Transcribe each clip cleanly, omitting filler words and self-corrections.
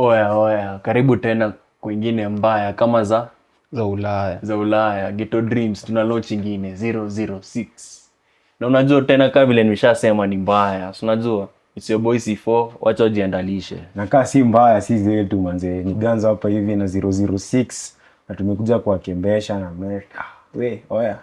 Oya, karibu tena kwingine mbaya kama za Ulaya. Ghetto Dreams tuna launch ingine 006. Na unajua tena kama vile nimeshasema ni mbaya. Unajua it's your boy C4, wacha ujiandalishe. Na kaa si mbaya si zetu manze. Ni Ganza hapa hivi na 006 na tumekuja kwa kembesha na America. Oya.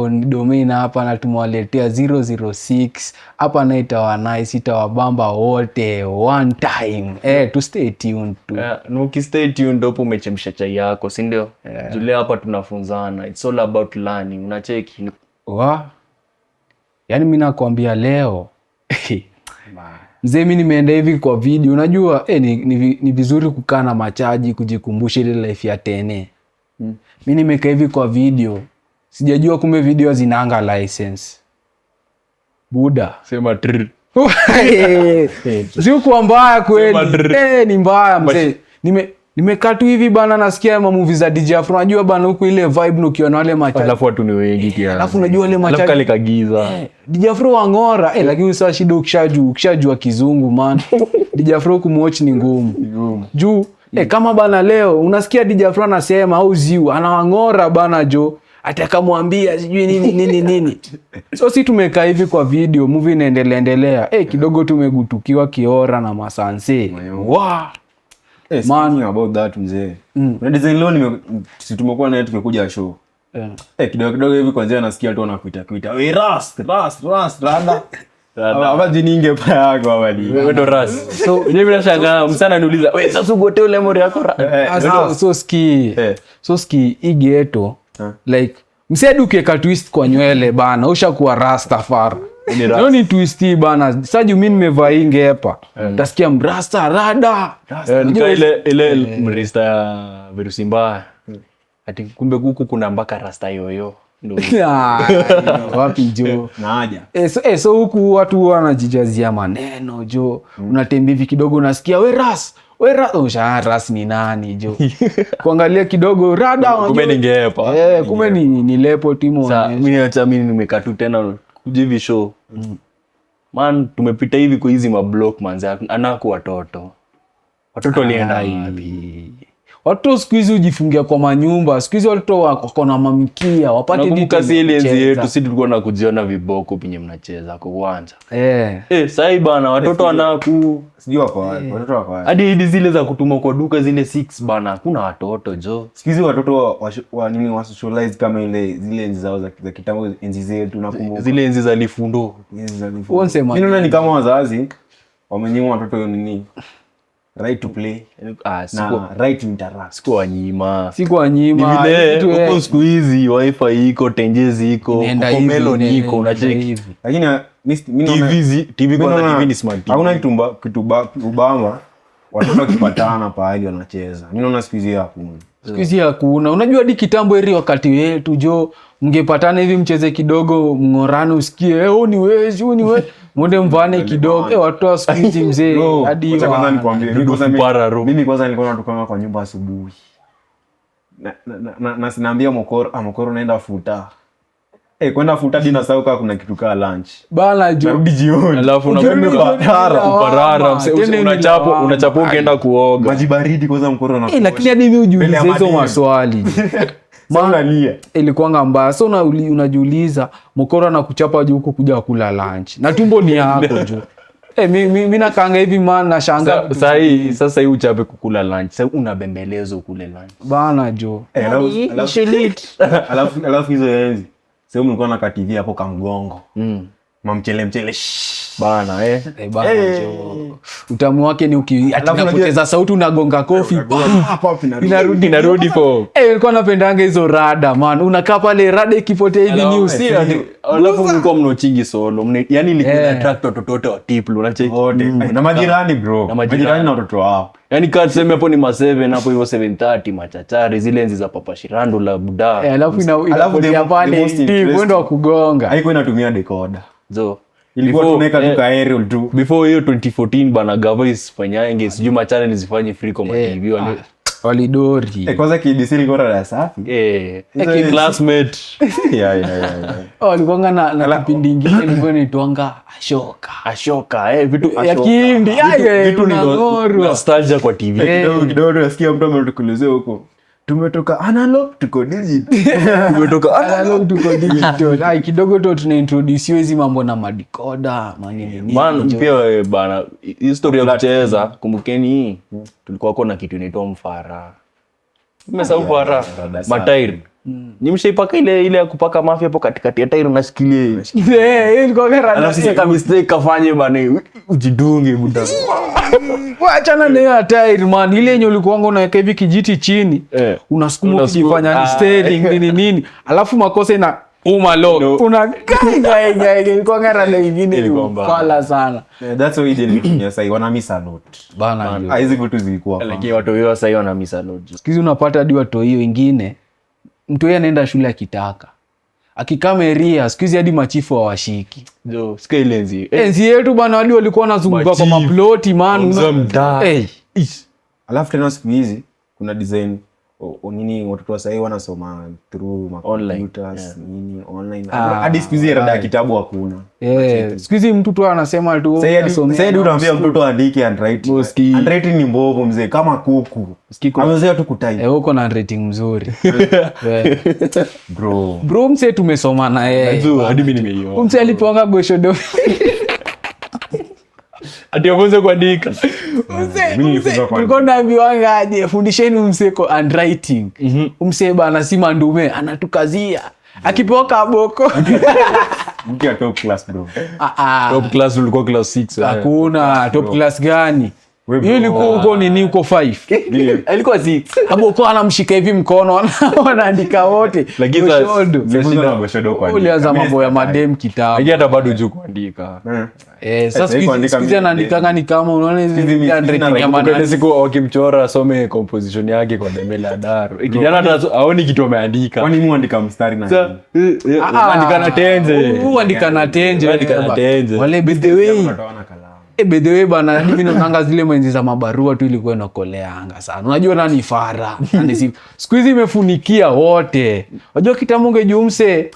Ni domain hapa na tumewaletea 006. Hapa na itawabamba wote one time. To stay tuned tu. Na ukistay tuned hapo umechemsha chai yako, si ndio? Jule hapa tunafunzana. It's all about learning. Unacheki. Yaani mimi nakwambia leo. Mzee mimi nimeenda hivi kwa video. Unajua ni vizuri kukaa na machaji kujikumbusha ile life ya tene. Mimi nimekaa hivi kwa video. Sijajua kumbe video zinaanga license. Buda. Sema trrr. Sio kwa mbaya kweli. Ni mbaya mzee. Nimekaa tu hivi bana nasikia movie za DJ Afro. Unajua bana huko ile vibe ukiona wale machaji. Alafu watu ni wengi kiasi. Alafu unajua wale machaji. Alafu kale kagiza. DJ Afro wangora. Lakini sasa shida ukishajua kizungu man. DJ Afro kumwatch ni ngumu. Juu kama bana leo unasikia DJ Afro anasema au ziu anawangora bana jo atakamwambia sijui nini. So si tumekaa hivi kwa video movie inaendelea kidogo tumegutukiwa Kiora na Masanse. Man about that mzee. Una design leo tumekuwa naye tumekuja show. Kidogo hivi kwanza nasikia tu anakuita. We rust rada. Abaji ninge pa yako awali. Wewe ndo ras. So mimi nashangaa msana niuliza, "Wewe sasa ugote ule mori yako?" So ski igeto like msedu keka twist kwa nywele bana, ushakuwa rastafari. Ndio ni twist bana. Sasa mimi nimevaa inge hapa. Utasikia mrasta rada. Nika ile mrista ya virusi mbaya. Ati kumbe huku kuna mpaka rasta yoyo. Wapi jo na haja so huku watu wanajijazia maneno jo. Unatembea hivi kidogo unasikia we ras ras ni nani jo. Kuangalia kidogo rada kumbe ningeepa kumbe ni lepo timo. Sasa mimi nimekaa tu tena kujivi show man, tumepita hivi kwa hizi mablock manze, anako watoto lienda hivi. Watu siku hizi ujifungia kwa manyumba. Siku hizi watoto wako na mamikia wapate nini kasi ile enzi yetu sisi tulikuwa na kujiona viboko pinye mnacheza kwa uwanja. Sasa bana watoto wanaku sijui wako wapi. Watoto wako wapi? Hadi zile za kutuma kwa duka zile 6 bana kuna watoto jo. Siku hizi watoto wa socialize kama zile enzi zao za kitambo, enzi zetu nakumbuka. Zile enzi za lifundo. Mimi naona ni kama wazazi wamenyima watoto nini? Right to play na right to interact. Siku wanyima. Huko siku hizi wifi iko, tenjezi iko, Melon iko, unacheki. Lakini TV kwa TV ni smart TV. Hakuna kitu ubamba watoto wakipatana pahali wanacheza. Mimi naona siku hizi hakuna. Unajua hadi kitambo eri wakati wetu jo mngepatana hivi mcheze kidogo mngorano usikie ni wewe mwende mvane kidogo watu wa siku hizi mzee hadi kwanza nikwambie mimi kwanza nilikuwa natoka kwa nyumba asubuhi na sinaambia mokoro naenda futa kwenda futa dina sauka kuna kitu kaa lunch bana jo narudi jioni alafu unaparara unachapo ukienda kuoga maji baridi kwanza mkoro na lakini hadi mimi ujiulize hizo maswali Maana ilikuwa mbaya. So unajiuliza mkoro anakuchapa juu huko kuja kula lunch. Na tumbo ni yako jo. Mimi nakaanga hivi man na shanga. Sasa hii uchape kukula lunch. Sasa unabembelezo kule lunch. Bana jo. Alafu hizo enzi. Sasa mlikuwa na TV hapo kamgongo. Mamchele bana bana jo. Utamu wake ni ukinapoteza sauti unagonga kofi inarudi po. Nilikuwa napendanga hizo rada man. Unakaa pale rada ikipotea hivi news. Alafu mlikuwa mnochingi solo. Yaani ilikuwa attract watoto wote wa Tiplu unacheki. Na majirani bro. Majirani na watoto wao. Yaani kaa tuseme hapo ni 7 hapo hivyo 7:30 machachari zile enzi za Papa Shirando la Buda. Alafu inapotea pale mwendo wa kugonga. Haiko inatumia decoder. Ilikuwa tunaweka tu aerial tu. Before hiyo 2014 bana Gavois fanyange sijui machannel zifanye free kwa TV wale. walidori. Kwanza KBC ilikuwa rada safi. Classmate. Yeah. Walikuanga na kipindi ingine ilikuwa inaitwanga Ashoka. Vitu ya Kihindi. Vitu ni nostalgia kwa TV. Kidogo nasikia mtu ametukulezea huko. Tumetoka analog tuko digital. Ai, kidogo tu tunaintroduce hizi mambo na madikoda manini. Man pia bana, history ya kucheza, kumbukeni tulikuwa na kitu inaitwa mfara. Umesahau mfara? Matairi. Ni mshaipaka ile ya kupaka mafia hapo katikati ya tairi unashikilia. Ilikuwa gara. Alafu sasa kama mistake kafanye bana ujidunge buda. Waachana na hiyo tairi man, ile yenye ulikuwa unaweka hivi kijiti chini, unasukuma ukifanya steering nini, alafu makosa ina lock. Unagai ilikuwa gara na nyingine pala sana. That's why they say wana miss a lot. Bana. Hizi vitu zilikuwa. Lakini watu wao sasa wana miss a lot. Sikizi unapata hadi watu hiyo wengine mtu yeye anaenda shule akitaka. Akikameria, siku hizi hadi machifu hawashiki. Jo, skylenzi. Enzi yetu bana hadi walikuwa wanazunguka kwa maploti man. Alafu tena siku hizi kuna design nini watoto wa sasa wanasoma through computers nini online. Hadi siku hizi rada kitabu hakuna. Siku hizi mtu tu anasema tu sasa unaambia mtoto andike handwriting. Handwriting ni mbovu mzee kama kuku. Amezoea tu kutype. Uko na handwriting mzuri. Bro mzee tumesoma na yeye. Najua hadi mimi nimeiona. Mzee alipoanga goshodo. Ati afunze kuandika. Tulikuwa tunaambiwanga aje fundisheni mzee kwa handwriting. Mzee bana si mandume anatukazia. Akipewa kaboko. Mkia top class bro. Top class ulikuwa class 6. Hakuna top class gani? Hiyo ilikuwa huko nini huko 5. Ilikuwa 6. Hapo kwa anamshika hivi mkono wanaandika wote. Lakini ulianza mambo ya madem kitabu. Lakini hata bado hujui kuandika. Sasa siku anaandika ni kama unaona hizi handwriting ya maneno siku wakimchora asome composition yake kwa Demela Daro. Kijana hata haoni kitu ameandika. Kwani muandika mstari na nini? Andika na tenze. Andika na tenze. Wale by the way bana mimi naanga zile mwenzi za mabarua tu ilikuwa inakoleanga sana. Unajua nani fara? Siku hizi imefunikia wote. Unajua kitambo ungejua umse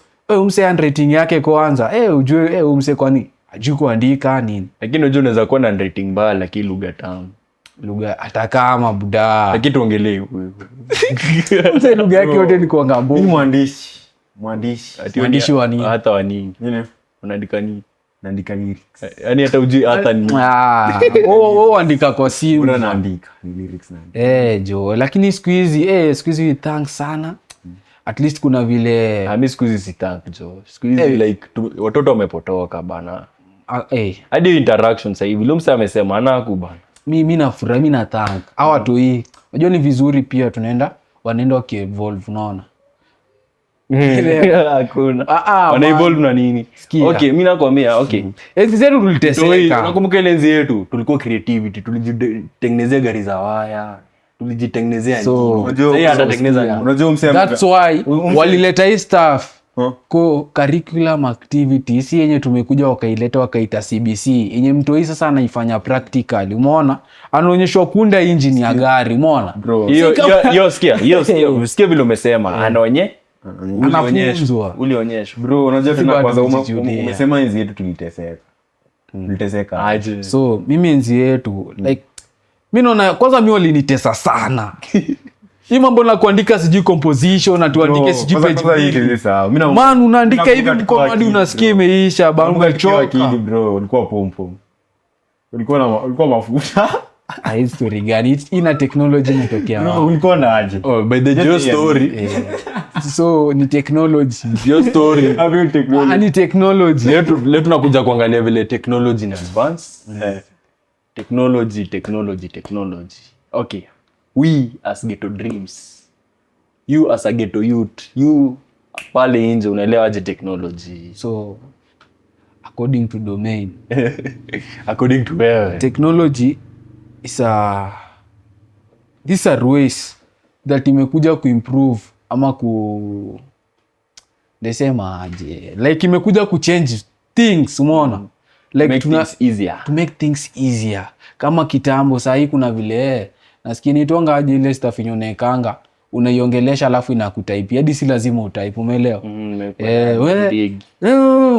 handwriting yake kwanza. Ujue umse kwani hajui kuandika nini. Lakini unajua unaweza kuwa na handwriting mbaya lakini lugha tamu. Lugha hata kama buda. Lakini tuongelee wewe. Mse lugha yake yote ni kuanga mbovu. Mimi mwandishi wa nini? Hata wa nini? Unaandika nini? Naandika lyrics. Yaani hata ujui hata ni. Andika kwa simu. Unaandika lyrics na. Jo, lakini siku hizi thanks sana. At least kuna vile mimi siku hizi sitaki jo. Siku hizi like watoto wamepotoka bana. Hadi interaction sasa hivi. Lumsa amesema anaku bana. Mimi nafurahi, mimi na thank. Hawa watu hii. Unajua ni vizuri pia wanaenda wakievolve unaona. Hakuna. Wana evolve na nini? Okay, mimi nakwambia, Enzi zetu tuliteseka. Nakumbuka enzi yetu tulikuwa creativity, tulijitengenezea gari za waya, tulijitengenezea nini. Sasa atatengeneza nini? Unajua msema. That's why walileta hii stuff. Kwa curriculum activities yenye tumekuja wakaita CBC yenye mtu hii sasa anaifanya practical. Umeona? Anaonyeshwa kunda engine ya gari, umeona? Hiyo sikia vile umesema. Anafunzwa. Ulionyeshwa. Bro, unajua tena kwanza umesema enzi yetu tuliteseka. Aje. So, mimi enzi yetu like mimi naona kwanza mimi walinitesa sana. Hii mambo na kuandika sijui composition na tuandike sijui page. Man unaandika hivi mkono hadi unasikia imeisha bana umechoka. Bro, ulikuwa pompo. Ulikuwa mafuta. History gani? Ina technology inatokea. No, ulikuwa na aje? By the Geo story. So ni technology. Geo story. Ni technology. Leo tunakuja kuangalia vile technology na advance. Technology. Okay. We as Ghetto Dreams. You as a ghetto youth. You pale nje unaelewa aje technology. So according to domain. According to where? Technology these are ways that imekuja kuimprove ama desema aje like imekuja kuchange things, umeona? Like to make things easier. To make things easier. Kama kitambo saa hii kuna vile nasikia nitonga aje ile stuff inyonekanga unaiongelesha alafu inakutype hadi si lazima utype, umeelewa? Wewe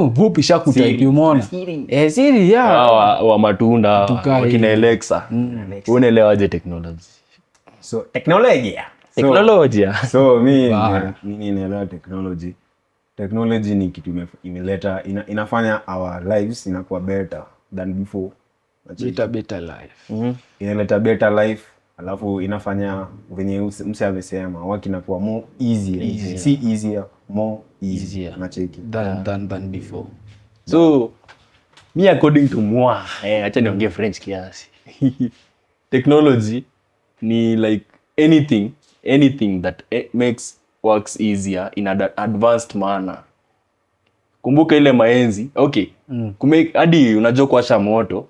vupi sha kutype, umeona? Siri ya wa matunda wakina Alexa. Unaelewaje technology? So teknolojia so mimi naelewa technology ni kitu imeleta inafanya our lives inakuwa better than before. Better life. Inaleta better life, alafu inafanya venye mse amesema work inakuwa more easier. Si easier, more easier. Nacheki than before. So me according to moi, acha niongee French kiasi. Technology ni like anything that makes works easier in an advanced manner. Kumbuka ile maenzi, okay. Hadi unajua kuwasha moto,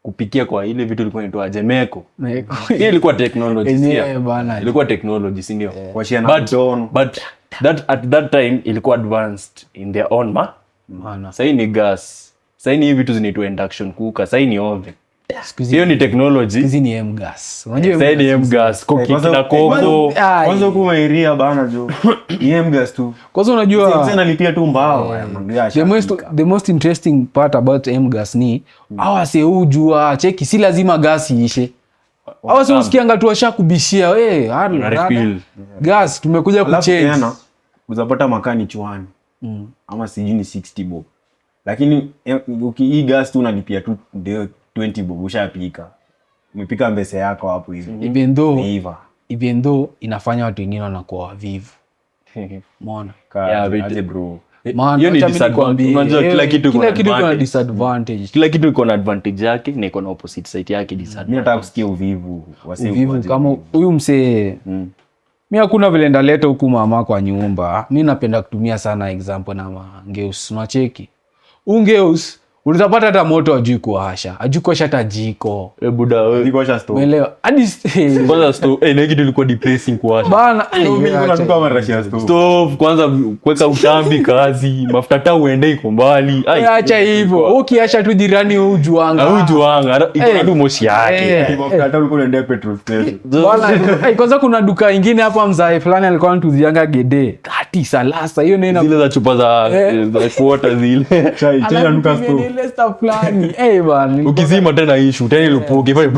kupikia kwa ile vitu ilikuwa inaitwa jemeko. Hiyo ilikuwa technology. Ilikuwa technology, si ndio? But at that time ilikuwa advanced in their own manner. Sasa ni gas. Sasa ni vitu zinaitwa induction cooker, sasa ni oven. Hiyo ni technology. Hizi ni M-gas. Unajua sasa ni M-gas, cooking na koko. Kwanza huko maeria bana jo. Ni M-gas tu. Kwanza unajua sasa nalipia tu mbao. The most interesting part about M-gas ni hawa se ujua cheki si lazima gas iishe. Hawa se usikianga tu washakubishia refill. Gas tumekuja kuchange. Uzapata makani chwani. Ama sijui ni 60 bob. Lakini hii gas tu unalipia tu ndio 20 bob ushapika. Umepika mbese yako hapo hivi. Even though inafanya watu wengine wanakuwa wavivu. Umeona? Aje bro. Hiyo ni disadvantage. Unajua kila kitu kuna disadvantage. Kila kitu iko na advantage yake na iko na opposite side yake disadvantage. Mimi nataka kusikia uvivu. Uvivu kama huyu msee. Mimi hakuna vile ndaleta huku mama kwa nyumba. Mimi napenda kutumia sana example na Mangeus. Unacheki? Ungeus utapata hata moto ajui kuwasha. Ajui kuwasha hata jiko. Buda wewe. Kuwasha stove. Umeelewa? Hadi kwanza stove. Na kitu ilikuwa depressing kuwasha. Bana, mimi kuna tuka marashia stove. Stove kwanza kuweka utambi kazi, mafuta taa uende iko mbali. Acha hivyo. Ukiacha tu jirani ujuanga. Iko tu moshi yake. Mafuta taa ulikuwa unaendea petrol station. Bana, kwanza kuna duka ingine hapa mzae fulani alikuwa anatuzianga gede. Kati salasa hiyo neno. Zile za chupa za water zile. Chai anuka stove. Ile stuff fulani. Bana. Ukizima tena issue, tena ilupuke pale.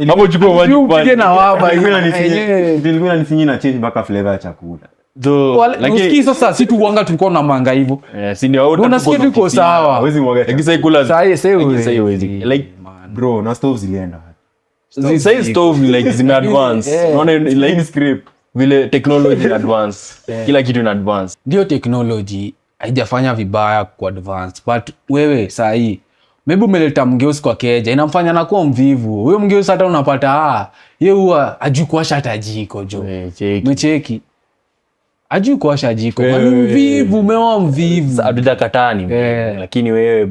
Hapo chukua maji pale. Na waba ilikuwa ni na change mpaka flavor ya chakula. Lakini sasa si tu wanga tulikuwa na manga hivyo. Si ndio wote unasikia tuko sawa. Hawezi mwaga. Lakini kula sasa haiwezi. Like bro, na stove zilienda. Sasa stove like zime advance. Unaona like script vile technology advance. Kila kitu in advance. Ndio technology haijafanya vibaya kwa advance, but wewe saa hii maybe umeleta Mgeus kwa keja inamfanya na kuwa mvivu. Huyo Mgeus hata unapata yeye huwa ajui kuwasha hata jiko jo. Mecheki ajui kuwasha jiko. Mvivu, umeoa mvivu. Hatujakatani lakini wewe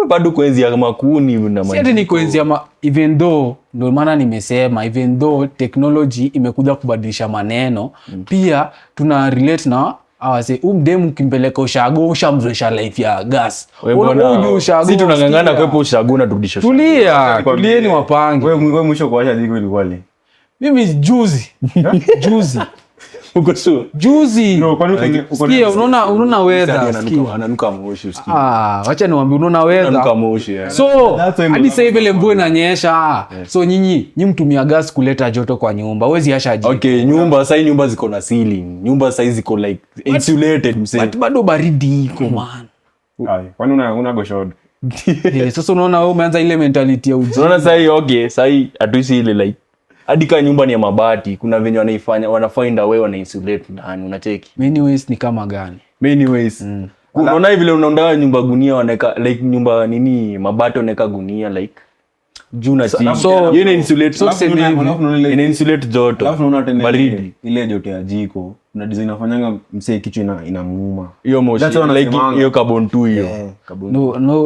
bado kuenzi ya makuni na maji. Siati ni kuenzi ya even though ndio maana nimesema even though technology imekuja kubadilisha maneno, pia tuna relate na awase umdemu kimpeleka ushago ushamzoesha life ya gas. Sisi tunangangana kwepo ushago na turudisha. Tulieni wapange. Wewe mwisho kuwasha jiko ilikuwa lini? Mimi juzi. Uko sure? Juzi. No, sikia unaona weather. Ananuka moshi usikie. Wacha niwaambie unaona weather. Ananuka moshi. So, hadi sasa hivi mvua inanyesha. So nyinyi mtumia gas kuleta joto kwa nyumba. Huwezi asha jiko. Okay, nyumba ziko na ceiling. Nyumba sasa ziko like insulated msee. Bado baridi iko man. Kwani una go short? Sasa unaona wewe umeanza ile mentality ya ujinga. Unaona sasa hii hatuisi ile like hadi kama nyumba ni ya mabati, kuna venye wanafind a way wana insulate ndani, unacheki. Many ways ni kama gani? Many ways. Unaona vile unaondoa nyumba gunia wanaweka like nyumba nini mabati wanaweka gunia like juu na chini. So yeye insulate ina insulate joto. Alafu unaona tena baridi. Ile joto ya jiko na design inafanyanga msee kichwa inamuuma. Hiyo moshi like hiyo carbon 2 hiyo.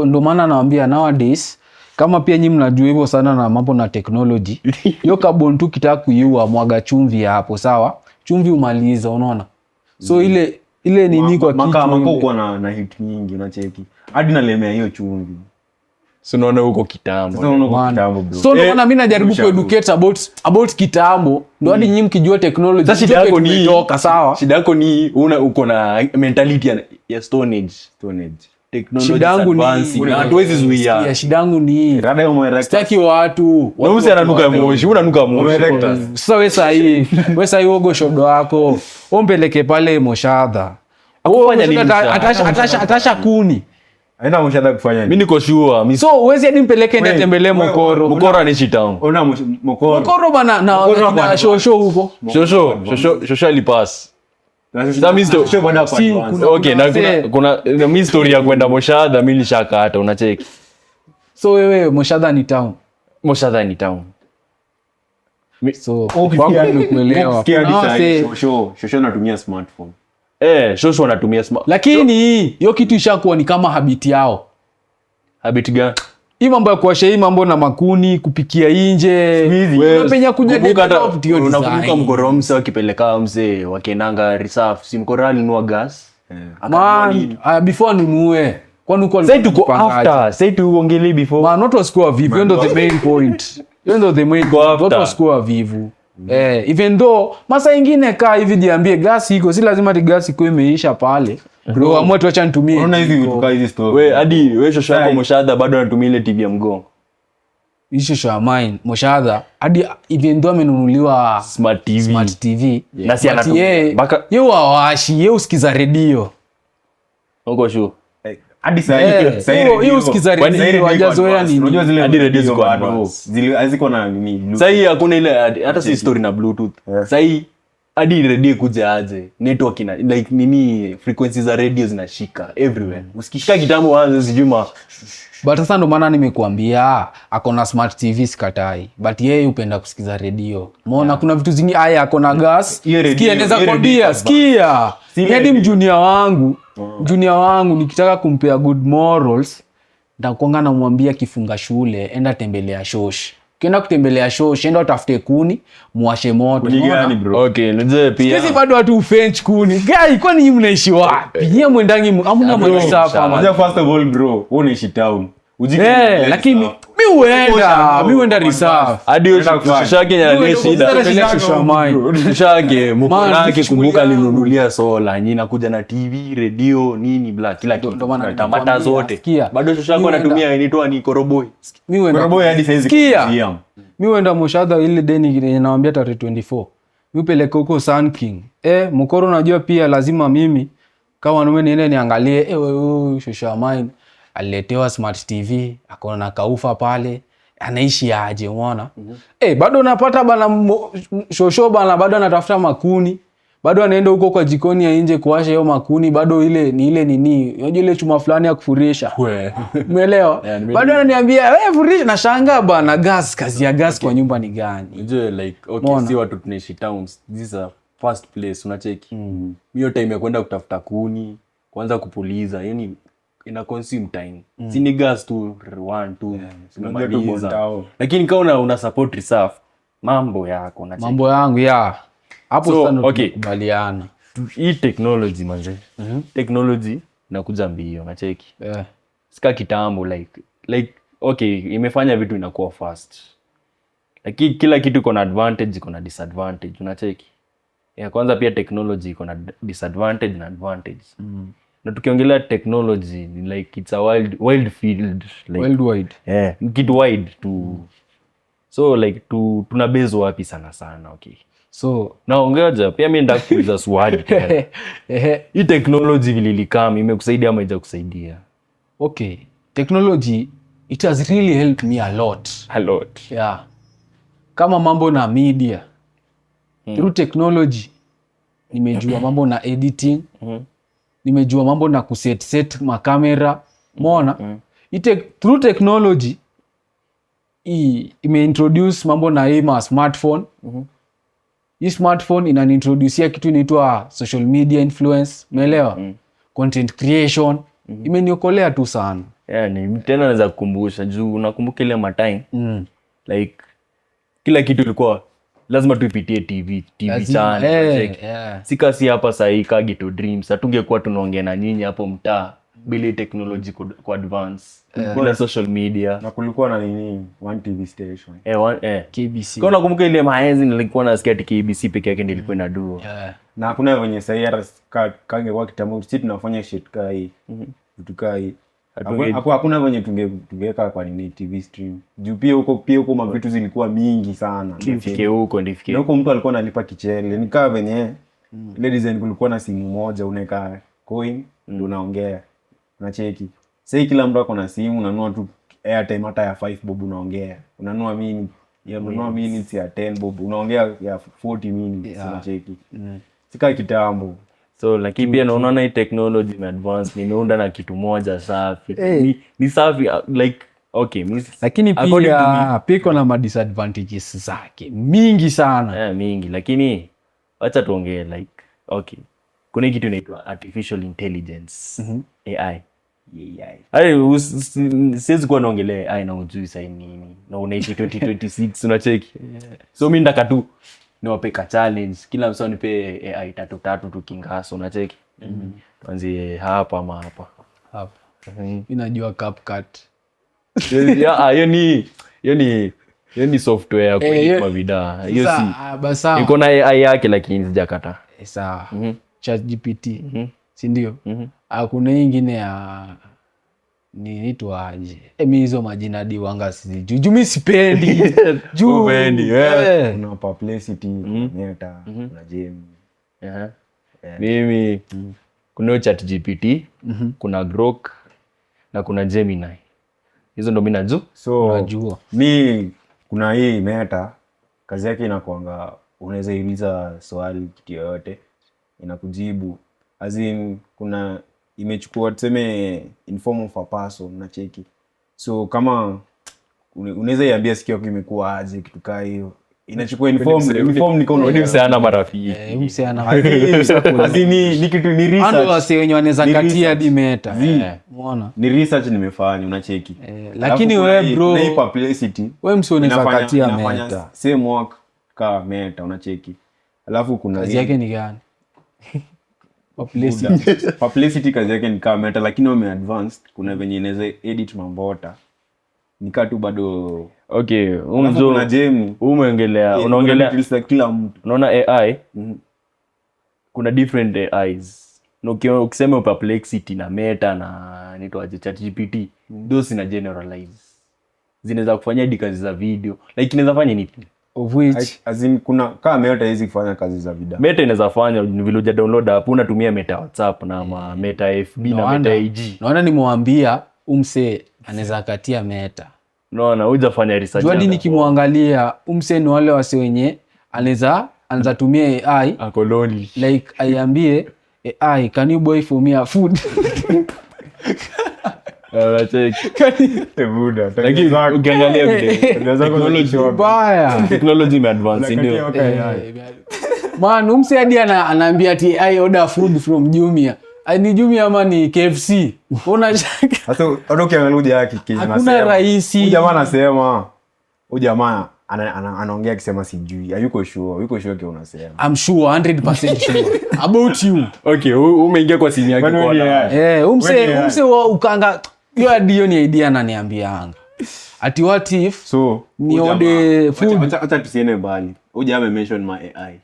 Ndo maana nawaambia nowadays kama pia nyinyi mnajua hivyo sana na mambo na technology. Hiyo carbon tu kitaka kuiua mwaga chumvi hapo, sawa? Chumvi umaliza, unaona? So ile nini kwa kitu maka uko na heat nyingi unacheki. Hadi nalemea hiyo chumvi. So unaona huko kitambo. Sasa unaona kitambo bro. So ndio maana mimi najaribu kueducate about kitambo. Ndio hadi nyinyi mkijua technology. Sasa shida yako ni toka sawa. Shida yako ni uko na mentality ya Stone Age. Technology Shida yangu ni hatuwezi zuia. Shida yangu ni Rada ya umerectus. sitaki watu. Na usi ananuka moshi, unanuka moshi. Umerectus. Sasa wewe sahi uogo shodo wako. Ompeleke pale Moshadha. Akufanya nini? Atasha kuni. Haina Moshadha kufanya nini? Mimi niko sure. So uwezi hadi mpeleke ende tembelee Mokoro. Mokoro anaishi town. Ona Mokoro. Mokoro bana na shosho huko. Shosho alipass. Okay, na kuna mimi story ya kwenda Moshadha mimi nilishaka hata unacheki. So wewe Moshadha ni town. Moshadha ni town. So kwangu nimekuelewa. Shosho anatumia smartphone. Shosho anatumia smartphone. Lakini hiyo kitu ishakuwa ni kama habit yao. Habit gani? Hii mambo ya kuwasha hii mambo na makuni, kupikia nje. Unapenya kuja develop hiyo design. Unakumbuka Mkoromsa wakipeleka mzee wakienanga reserve, si Mkoro alinunua gas. Man, before anunue. Kwani uko say tuko after, say tuongelee before. Man, not to score vivu, endo the main point. Endo the main point, not to score vivu. Even though masa ingine kaa hivi jiambie gas iko, si lazima gas iko imeisha pale. Bro, amua tuacha nitumie. Unaona hizi vitu kaa hizi story. Wewe hadi wewe shosho yako Moshadha bado anatumia ile TV ya mgongo. Hicho shosho mine Moshadha hadi even though amenunuliwa Smart TV. Na si anatumia. Yeye wawashi, yeye usikiza redio. Uko sure? Hadi sasa hivi usikiza redio hajazoea nini? Unajua zile hadi redio ziko advanced. Zile haziko na nini? Sasa hii hakuna ile hata si story na bluetooth. Sasa hii hadi redio kuja aje network ina like nini frequencies za radio zinashika everywhere. Usikishika kitambo anze sijuma. But sasa ndo maana nimekuambia akona smart TV sikatai. But yeye upenda kusikiza redio. Umeona kuna vitu zingine haya akona gas. Sikia naweza kwambia sikia. Hadi mjunior wangu, junior wangu nikitaka kumpea good morals ndakuanga namwambia kifunga shule enda tembelea shosh. Ukienda kutembelea shosh enda utafute kuni, muwashe moto. Gani bro? Okay, nje pia. Sisi bado watu ufench kuni. Guy, kwani nyinyi mnaishi wapi? Nyinyi mwendangi hamna maji safi. Unajua first of all bro, wewe unaishi town. Lakini mi huenda reserve. Hadi shashake nyanya shida. Shashake mkonake kumbuka alinunulia sola, nyinyi nakuja na TV, radio, nini bla kila kitu. Tamata zote. Bado shashake anatumia inaitwa ni koroboi. Koroboi hadi saizi kuziam. Mi huenda Moshadha ile deni nawaambia tarehe 24. Mi upeleke huko Sun King. Mkoro unajua pia lazima mimi kama wanaume niende niangalie wewe shosha mine aliletewa smart TV, akona kaufa pale, anaishi aje umeona? Bado napata bana shosho bana bado anatafuta makuni. Bado anaenda huko kwa jikoni ya nje kuwasha hiyo makuni, bado ile ni ile nini? Unajua ile chuma fulani ya kufurisha. Umeelewa? Bado ananiambia, "Wewe furisha." Na shanga bana gas, kazi ya gas kwa nyumba ni gani? Unajua like okay si watu tunaishi towns. This is first place unacheki. Hiyo time ya kwenda kutafuta kuni, kwanza kupuliza, yani ina consume time. Si ni gas tu 1 2 tunamaliza. Lakini kama una support reserve mambo yako unacheki. Mambo yangu ya. Hapo so, sana okay. Tukubaliana. Hii technology manze. Technology inakuja mbio unacheki. Sika kitambo like okay imefanya vitu inakuwa fast. Lakini kila kitu iko na advantage iko na disadvantage unacheki. Kwanza pia technology iko na disadvantage na advantage. Na tukiongelea technology like it's a wild field like worldwide. Kitu wide to so like tuna base wapi sana okay. So naongeaje pia mimi ndakuuliza swali. Hii technology vililikam imekusaidia ama haijakusaidia? Okay. Technology it has really helped me a lot. Yeah. Kama mambo na media. Through technology nimejua mambo na editing. Nimejua mambo na kuset makamera. Umeona? Through technology imeintroduce mambo na hii smartphone. Hii smartphone inaniintroducea kitu inaitwa social media influence. Umeelewa? Content creation. Imeniokolea tu sana. Ni tena naweza kukumbusha juu unakumbuka ile time. Like kila kitu ilikuwa lazima tuipitie TV channel. Sika si hapa sasa hii Ghetto Dreams. Hatungekuwa tunaongea na nyinyi hapo mtaa. bila technology ku advance. Bila social media. Na kulikuwa na nini? One TV station. KBC. Kwa nakumbuka ile maenzi nilikuwa nasikia KBC peke yake ndio ilikuwa inaduo. Na hakuna venye sasa hata kangekuwa kitambo sisi tunafanya shit kaa hii. Vitu kaa hii. Hakuna venye tungeweka kwa nini TV stream. Juu pia huko mavitu zilikuwa mingi sana. Nifike huko. Na huko mtu alikuwa analipa kichele. Nikaa venye ile design kulikuwa na simu moja unaweka coin ndio unaongea. Unacheki. Sasa kila mtu ako na simu, unanunua tu airtime hata ya 5 bob unaongea. Unanunua minutes ya 10 bob unaongea ya 40 minutes unacheki. Sika kitambo. So lakini pia naona hii technology ime advance, nimeunda na kitu moja safi. Ni safi like okay, lakini pia kuna ma disadvantages zake mingi sana. Mingi, lakini acha tuongee like okay. Kuna kitu inaitwa artificial intelligence. AI. Siwezi kuwa naongelea AI na ujui sasa nini. Na unaishi 2026 unacheki. So mimi ndaka tu niwape challenge. Kila msao nipe AI 3 tukingaso unacheki. Tuanzie hapa ama hapa. Hapa. Mimi najua CapCut. Hiyo ni software ya kuipa vida. Hiyo si. Iko na AI yake lakini sijakata. Sawa. ChatGPT. Si ndio? Hakuna nyingine ya niitwa aje. Mimi hizo majina diwaanga sijui. Juu mimi sipendi. Juu upendi. Kuna Perplexity, Meta, kuna Gemini. Mimi kuna ChatGPT, kuna Grok na kuna Gemini. Hizo ndo mimi najua. So najua. Mimi kuna hii Meta kazi yake inakuanga unaweza iuliza swali kitu yoyote inakujibu. As in kuna imechukua tuseme in form of a person na cheki. So kama unaweza iambia sikio yako imekuwa aje kitu kaa hiyo. Inachukua inform niko na msana marafiki. Msana. As in ni kitu ni research. Ndio wase wenye wanaweza katia hadi Meta. Umeona? Ni research nimefanya unacheki. Lakini wewe bro, na Perplexity. Wewe msio unaweza katia Meta. Same work ka Meta unacheki. Alafu kuna kazi yake ni gani? Perplexity kazi yake ni kama Meta lakini wame advanced. Kuna venye inaweza edit mambota. Nika tu bado okay, kuna Gemini. Unaongelea kila mtu. Unaona AI? Kuna different AIs. Na ukisema Perplexity na Meta na nitwaje ChatGPT, those ina generalize. Zinaweza kufanya hadi kazi za video. Like inaweza fanya anything. Of which as in kuna kama Meta hizi kufanya kazi za video. Meta inaweza fanya vile uja download app unatumia Meta WhatsApp na Meta FB na Meta IG. Naona nimwambia umse anaweza katia Meta. Naona hujafanya research. Jua nikimwangalia umse ni wale wase wenye anaweza tumia AI akoloni. Like aiambie AI, can you buy for me a food? Ukiangalia technology imeadvance ndio. Man, umse hadi anaambia ati I order food from Jumia. Ni Jumia ama ni KFC? Unachaka. Sasa ukiangalia yake kinasema. Hakuna rahisi. Huyu jamaa anasema, huyu jamaa anaongea akisema sijui. Hayuko sure. Yuko sure kile unasema. I'm sure 100% sure about you. Okay, umeingia kwa simu yake kwa. Umse ukanga hiyo adio ni idea ananiambianga. Ati what if so ni order food. Acha tusiende mbali. Huyu jamaa mention my AI.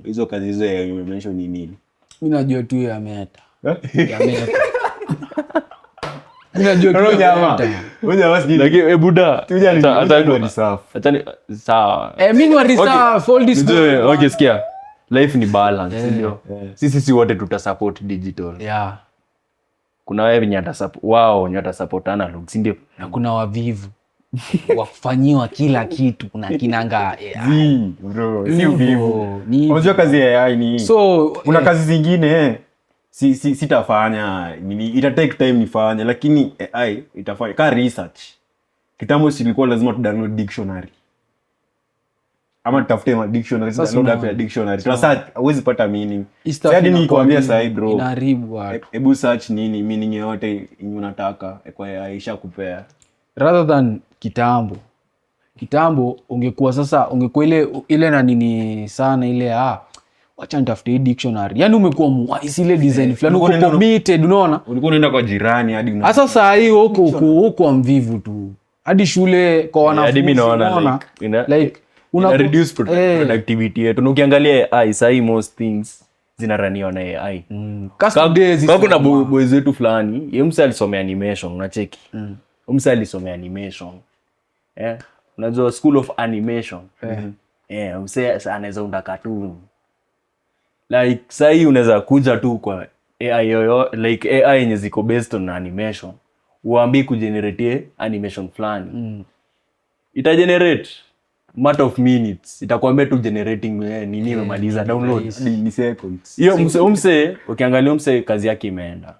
Hizo kazi hizo ya mention ni nini? Mimi najua tu ya Meta. Ya Meta. Mimi najua tu jamaa. Wewe jamaa sijui. Lakini buda. Hata ndo ni sawa. Acha sawa. Mimi ni reserve all this. Okay, sikia. Life ni balance, ndio. Sisi wote tutasupport digital. Yeah. Kuna wewe nyata support. Wao nyata support analog, si ndio? Na kuna wavivu. Wakufanyiwa kila kitu kuna kinanga bro si uvivu. Unajua kazi ya AI ni so kuna kazi zingine sitafanya ita take time nifanye lakini AI itafanya ka research. Kitambo silikuwa lazima tu download dictionary ama tutafute ma dictionary download app ya dictionary sasa huwezi pata meaning. Hadi nikwambia sasa bro inaharibu watu. Hebu search nini meaning yote unataka kwa AI ishakupea rather than kitambo ungekuwa ile na nini sana ile wacha nitafute hii dictionary. Yani umekuwa mwise ile design fulani, uko committed, unaona? Ulikuwa unaenda kwa jirani hadi sasa saa hii huko mvivu tu. Hadi shule kwa wanafunzi. Hadi mimi naona like una reduce productivity yetu. Na ukiangalia AI saa hii most things zinaraniwa na AI. Kwa kuna boys wetu fulani, yeye msali alisomea animation, unacheki. Msali alisomea animation. Unajua school of animation. Msali anaweza unda cartoon. Like saa hii unaweza kuja tu kwa AI like AI yenye ziko based on animation. Uambii kugenerate animation fulani. Itagenerate matter of minutes. Itakwambia tu generating nini imemaliza download ni seconds. Hiyo mse ukiangalia mse kazi yake imeenda.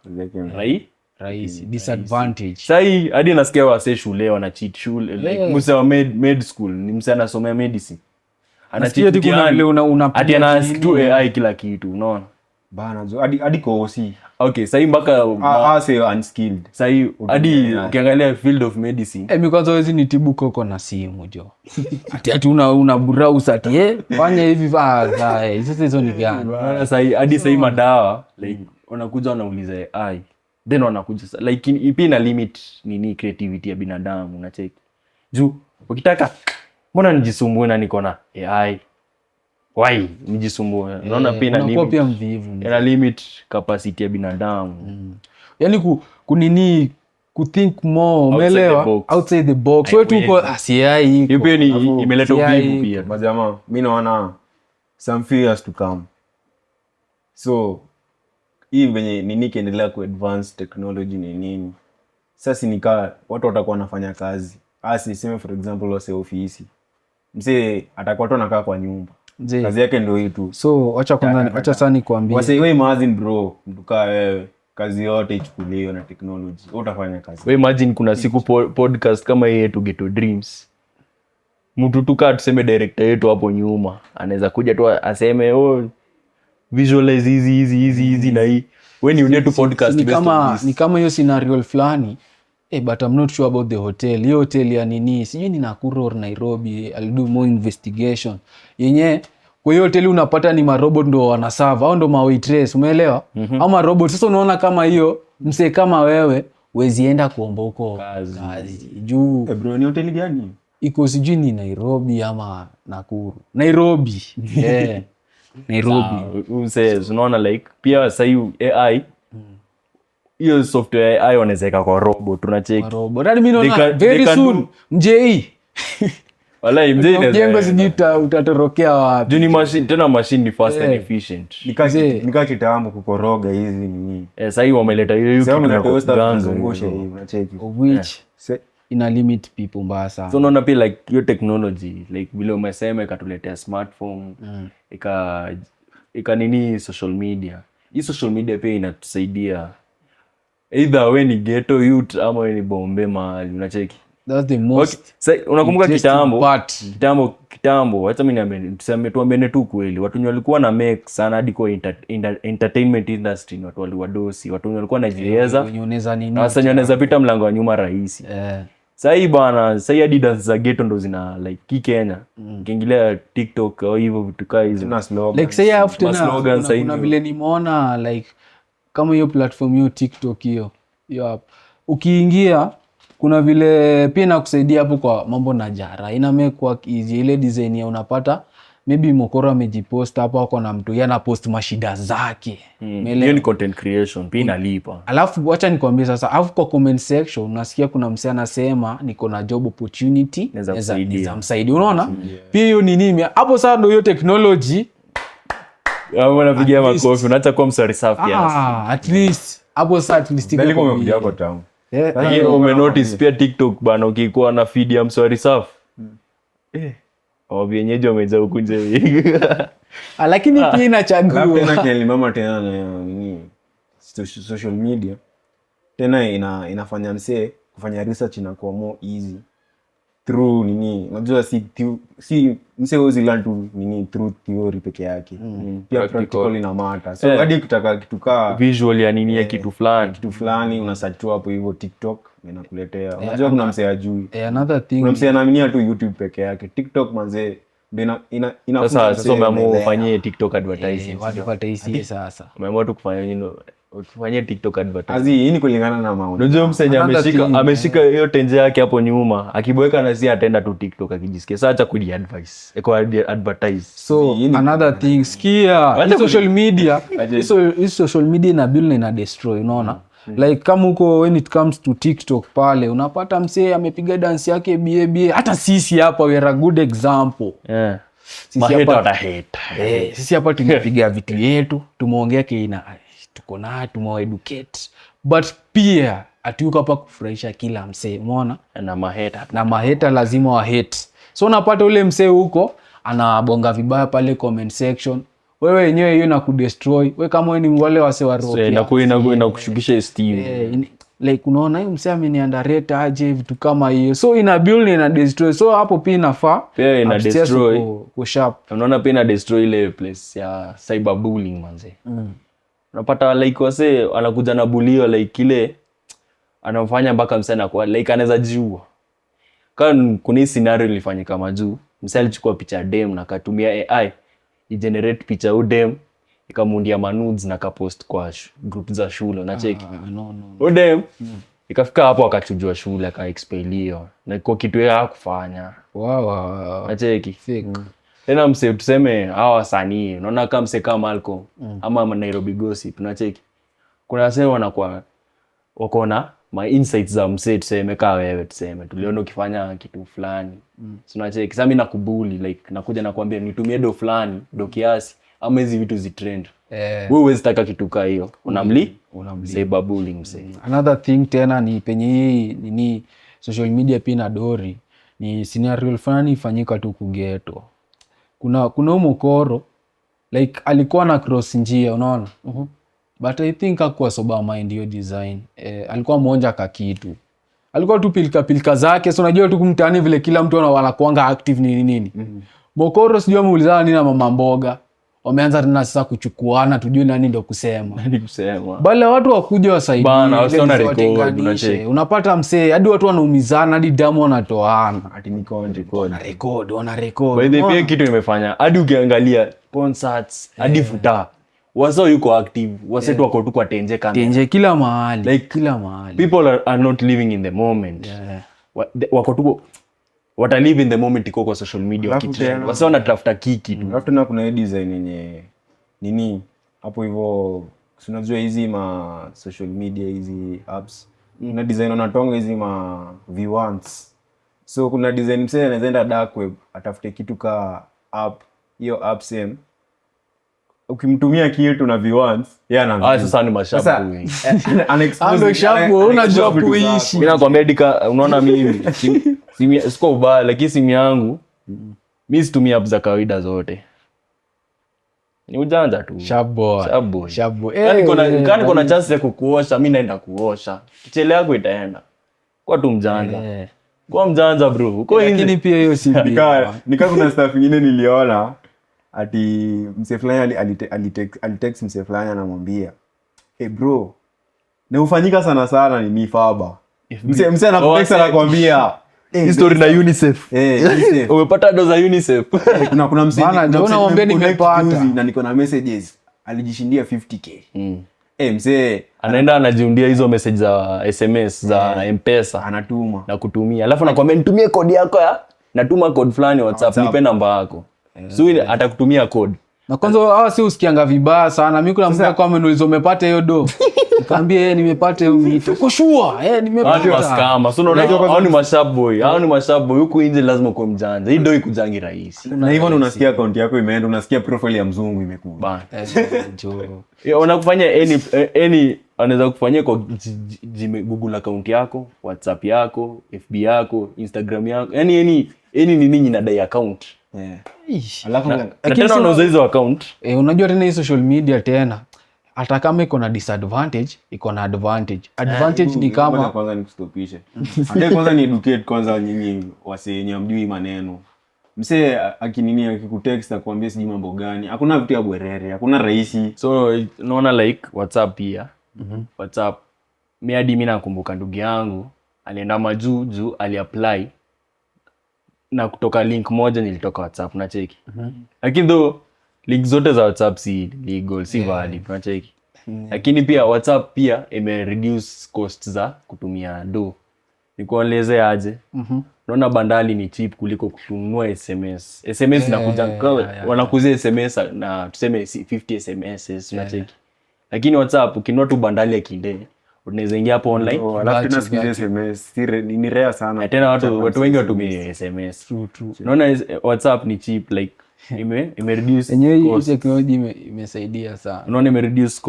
Rahisi disadvantage. Sai hadi nasikia wase shule wana cheat shule like mse wa med school ni mse anasomea medicine. Ana cheat kuna vile ati ana tu AI kila kitu, unaona? Bana hadi kosi. Okay, sai mpaka say unskilled. Sai hadi ukiangalia field of medicine. Mimi kwanza wezi nitibu koko na simu jo. Ati una browse ati fanya hivi sasa hizo ni gani? Bana sai hadi sai madawa like wanakuja wanauliza AI. Then wanakuja like ipi na limit nini creativity ya binadamu, unacheki. Juu ukitaka mbona nijisumbue na niko na AI? Why nijisumbue? Unaona pia na limit. Pia mvivu. Ina limit capacity ya binadamu. Yaani kunini kuthink more, umeelewa? Outside the box. Wewe tu uko AI iko. Hiyo pia ni imeleta uvivu pia. Majamaa, mimi naona some few years to come. So hii venye nini kiendelea ku advance technology ni nini? Sasa nikaa watu watakuwa wanafanya kazi. Sema for example wase ofisi. Mse atakuwa tu anakaa kwa nyumba. Kazi yake ndio hii tu. So acha sasa nikwambie. Wase wewe imagine bro, mtukaa wewe kazi yote ichukuliwe na technology. Wewe utafanya kazi. Wewe imagine kuna siku podcast kama hii yetu Ghetto Dreams. Mtu tukaa tuseme director yetu hapo nyuma anaweza kuja tu aseme visualize hizi na hii. When you need to podcast ni kama hiyo scenario fulani. But I'm not sure about the hotel. Hiyo hotel ya nini? Sijui ni Nakuru or Nairobi. I'll do more investigation. Yenye kwa hiyo hotel unapata ni marobot ndo wanaserve au ndo mawaitress, umeelewa? Ama robot. Sasa unaona kama hiyo mse kama wewe wezienda kuomba huko kazi. Juu bro, ni hotel gani? Iko sijui ni Nairobi ama Nakuru. Nairobi. Nairobi. Unaona like pia sasa AI hiyo software AI wanaweza kwa robot, tunacheki. Robot. Hadi mimi naona very soon mjei. Wallahi mjei inaweza. Jengo sijita utatorokea wapi? Juu ni machine, tena machine ni fast and efficient. Nika kitambo kukoroga hizi nini. Sasa hiyo wameleta hiyo kuzungusha hivi, unacheki. Which ina limit people mbaya sana. So unaona pia like your technology like vile umesema ikatuletea smartphone, ika nini social media. Hii social media pia inatusaidia. Either we ni ghetto youth ama we ni bombe mahali, unacheki. That's the most. Unakumbuka kitambo hata mimi tuambiane tu kweli, watu walikuwa na make sana hadi kwa entertainment industry, watu waliwadosi, watu walikuwa wanajiweza na sasa wanaweza pita mlango wa nyuma rahisi. Sasa hii bana, sasa hadi dance za ghetto ndo zina like Kenya. Ukiingilia TikTok au hivyo vitu kama hizo. Like say after kuna vile nimeona like kama hiyo platform hiyo TikTok hiyo hapo. Ukiingia kuna vile pia inakusaidia hapo kwa mambo na jara. Ina make work easy. Ile design ya unapata maybe Mokoro amejipost hapo ako na mtu yana post mashida zake. Hiyo ni content creation, pia inalipa. Alafu acha nikwambie sasa, alafu kwa comment section unasikia kuna msee anasema niko na job opportunity naweza msaidia. Unaona? Pia hiyo ni nini? Hapo sasa ndio hiyo technology. Wanapigia makofi, unaacha kuwa msari safi kiasi. At least hapo sasa at least iko umekuja hapo town. Umenotice pia TikTok bana, ukikuwa na feed ya msari safi. Vienyeji wameza huku nje. Lakini pia inachagua. Tena kilimama tena na nini? Social media. Tena inafanya msee kufanya research inakuwa more easy. Through nini, unajua si mse huwezi learn to nini through theory peke yake. Pia practical ina matter. So hadi ukitaka kitu kaa visual ya nini ya kitu fulani una search tu hapo hivyo TikTok inakuletea. Unajua kuna mse ajui. Another thing, kuna mse anaaminia tu YouTube peke yake. TikTok manze Sasa umeamua ufanyie TikTok advertising. Advertising sasa. Umeamua tu kufanya ufanyie TikTok advertising. Hii ni kulingana na maoni. Unajua msenya ameshika hiyo tenje yake hapo nyuma. Akibweka na si ataenda tu TikTok akijisikia. Sasa acha kudi advice. Eko advertise. So another thing, sikia, social media, social media ina build na ina destroy, unaona? Like kama uko when it comes to TikTok pale, unapata msee amepiga dance yake bie. Hata sisi hapa we are a good example. Yeah. Sisi hapa tumepiga vitu yetu, tumeongea kina tuko na tumeeducate. But pia atuko hapa kufurahisha kila msee, umeona? Na maheta lazima wa hate. So unapata ule msee huko anabonga vibaya pale comment section. Wewe yenyewe hiyo na kudestroy. Wewe kama wewe ni wale wase wa rock. Na kushukisha esteem. Like unaona hiyo msee ameniunderrate aje vitu kama hiyo. So ina build ina destroy. So hapo pia inafaa. Pia ina destroy. Ku sharp. Unaona pia ina destroy ile place ya cyberbullying manze. Unapata like wase anakuja na bulio like ile anamfanya mpaka msee anakuwa like anaweza jiua. Kama kuna hii scenario ilifanyika majuu, msee alichukua picha ya dem na akatumia AI i-generate picha u dem ikamundia manudes na kapost kwa group za shule na cheki. U dem ikafika hapo akachujua shule akaexpelio na kwa kitu yeye hakufanya. Na cheki. Tena msee tuseme hawa wasanii, unaona kama msee kama Malcolm ama Nairobi Gossip na cheki. Kuna wasee wanakuwa wako na my insights za msee tuseme kama wewe tuseme tuliona ukifanya kitu fulani. So na cheki, sasa mimi nakubuli like nakuja nakwambia nitumie do fulani, do kiasi ama hizi vitu zitrend. Wewe huwezi taka kitu kama hiyo. Unamli cyberbullying msee. Another thing tena ni penye hii ni social media pia na dori ni scenario fulani ifanyika tu kugeto. Kuna umokoro like alikuwa na cross njia, unaona? But I think hakuwa sober mind hiyo design. Alikuwa mmoja kakitu. Alikuwa tu pilika zake. So unajua tu kumtani vile kila mtu anakuanga active nini. Mokoro sijui ameulizana nini na mama mboga. Wameanza tena sasa kuchukuana tujue nani ndio kusema. Bale watu wakuja wasaidie. Bana wasiona record unapata msee hadi watu wanaumizana hadi damu wanatoana. Ati ni record. By the way kitu imefanya hadi ukiangalia concerts hadi futa. Wasa yuko active, wasetu wako tu kwa tenje kila mahali. Like kila mahali. People are not living in the moment. Wako tu wata live in the moment iko kwa social media wakitrend. Wasa wanatafuta kiki tu. Alafu tena kuna design yenye nini hapo hivyo unajua hizi ma social media hizi apps. Kuna design wanatonga hizi ma V1s. So kuna design msee anaenda dark web atafute kitu ka app, hiyo app same. Ukimtumia kitu na V1s yeye ana sasa ni mashabu wengi. Ando shabu unajua kuishi. Mimi nakwambia dika unaona mimi siko ubaya lakini simu yangu mimi situmia app za kawaida zote. Ni ujanja tu. Shabu. Kani kuna chance ya kukuosha mimi naenda kuosha. Kichele yako itaenda. Kwa tu mjanja. Kwa mjanja bro. Uko nje. Lakini pia hiyo si bia. Nikaa kuna stuff nyingine niliona ati msee fulani alitext msee fulani anamwambia hey bro na ufanyika sana ni Faba. Msee anakutext anakuambia history na UNICEF. UNICEF. Umepata doza UNICEF. Kuna msee unamwambia nimepata na niko na messages alijishindia 50k. Msee anaenda anajiundia hizo message za SMS za M-Pesa anatuma na kutumia. Alafu nakwambia nitumie code yako ya natuma code fulani WhatsApp nipe namba yako. So atakutumia code. Na kwanza hawa si usikianga vibaya sana. Mimi kuna mmoja kwa ameniuliza umepata hiyo do. Nikamwambia nimepata hiyo mito. Uko sure? Nimepata. Maskama. So unaona hao ni mashabboy. Hao ni mashabboy huko nje lazima uko mjanja. Hii do ikujangi rahisi. Na hivyo unasikia account yako imeenda, unasikia profile ya mzungu imekuja. Bana. Unakufanya any anaweza kufanyia kwa Google account yako, WhatsApp yako, FB yako, Instagram yako. Yaani nini inadai account. Alafu tena unauza hizo account. Unajua tena hii social media tena hata kama iko na disadvantage iko na advantage. Advantage ni kama kwanza nikustopishe. Hadi kwanza ni educate kwanza nyinyi wasenye mjui maneno. Msee akikutext akwambia siji mambo gani. Hakuna vitu ya bwerere, hakuna rahisi. So unaona like WhatsApp pia. WhatsApp mimi nakumbuka ndugu yangu alienda majuu aliapply na kutoka link moja nilitoka WhatsApp unacheki. Lakini though link zote za WhatsApp si legal, si valid unacheki. Lakini pia WhatsApp pia reduce cost za kutumia do. Nikueleze aje? Naona bandali ni cheap kuliko kununua SMS. SMS inakuja wanakuzia SMS na tuseme 50 SMS unacheki. Lakini WhatsApp ukinunua tu bandali ya kinde unaweza ingia hapo online. Alafu tena sikize SMS ni rare sana. Tena watu wengi watumie SMS. True. Unaona WhatsApp ni cheap like ime reduce yenyewe technology imesaidia sana. Unaona ime reduce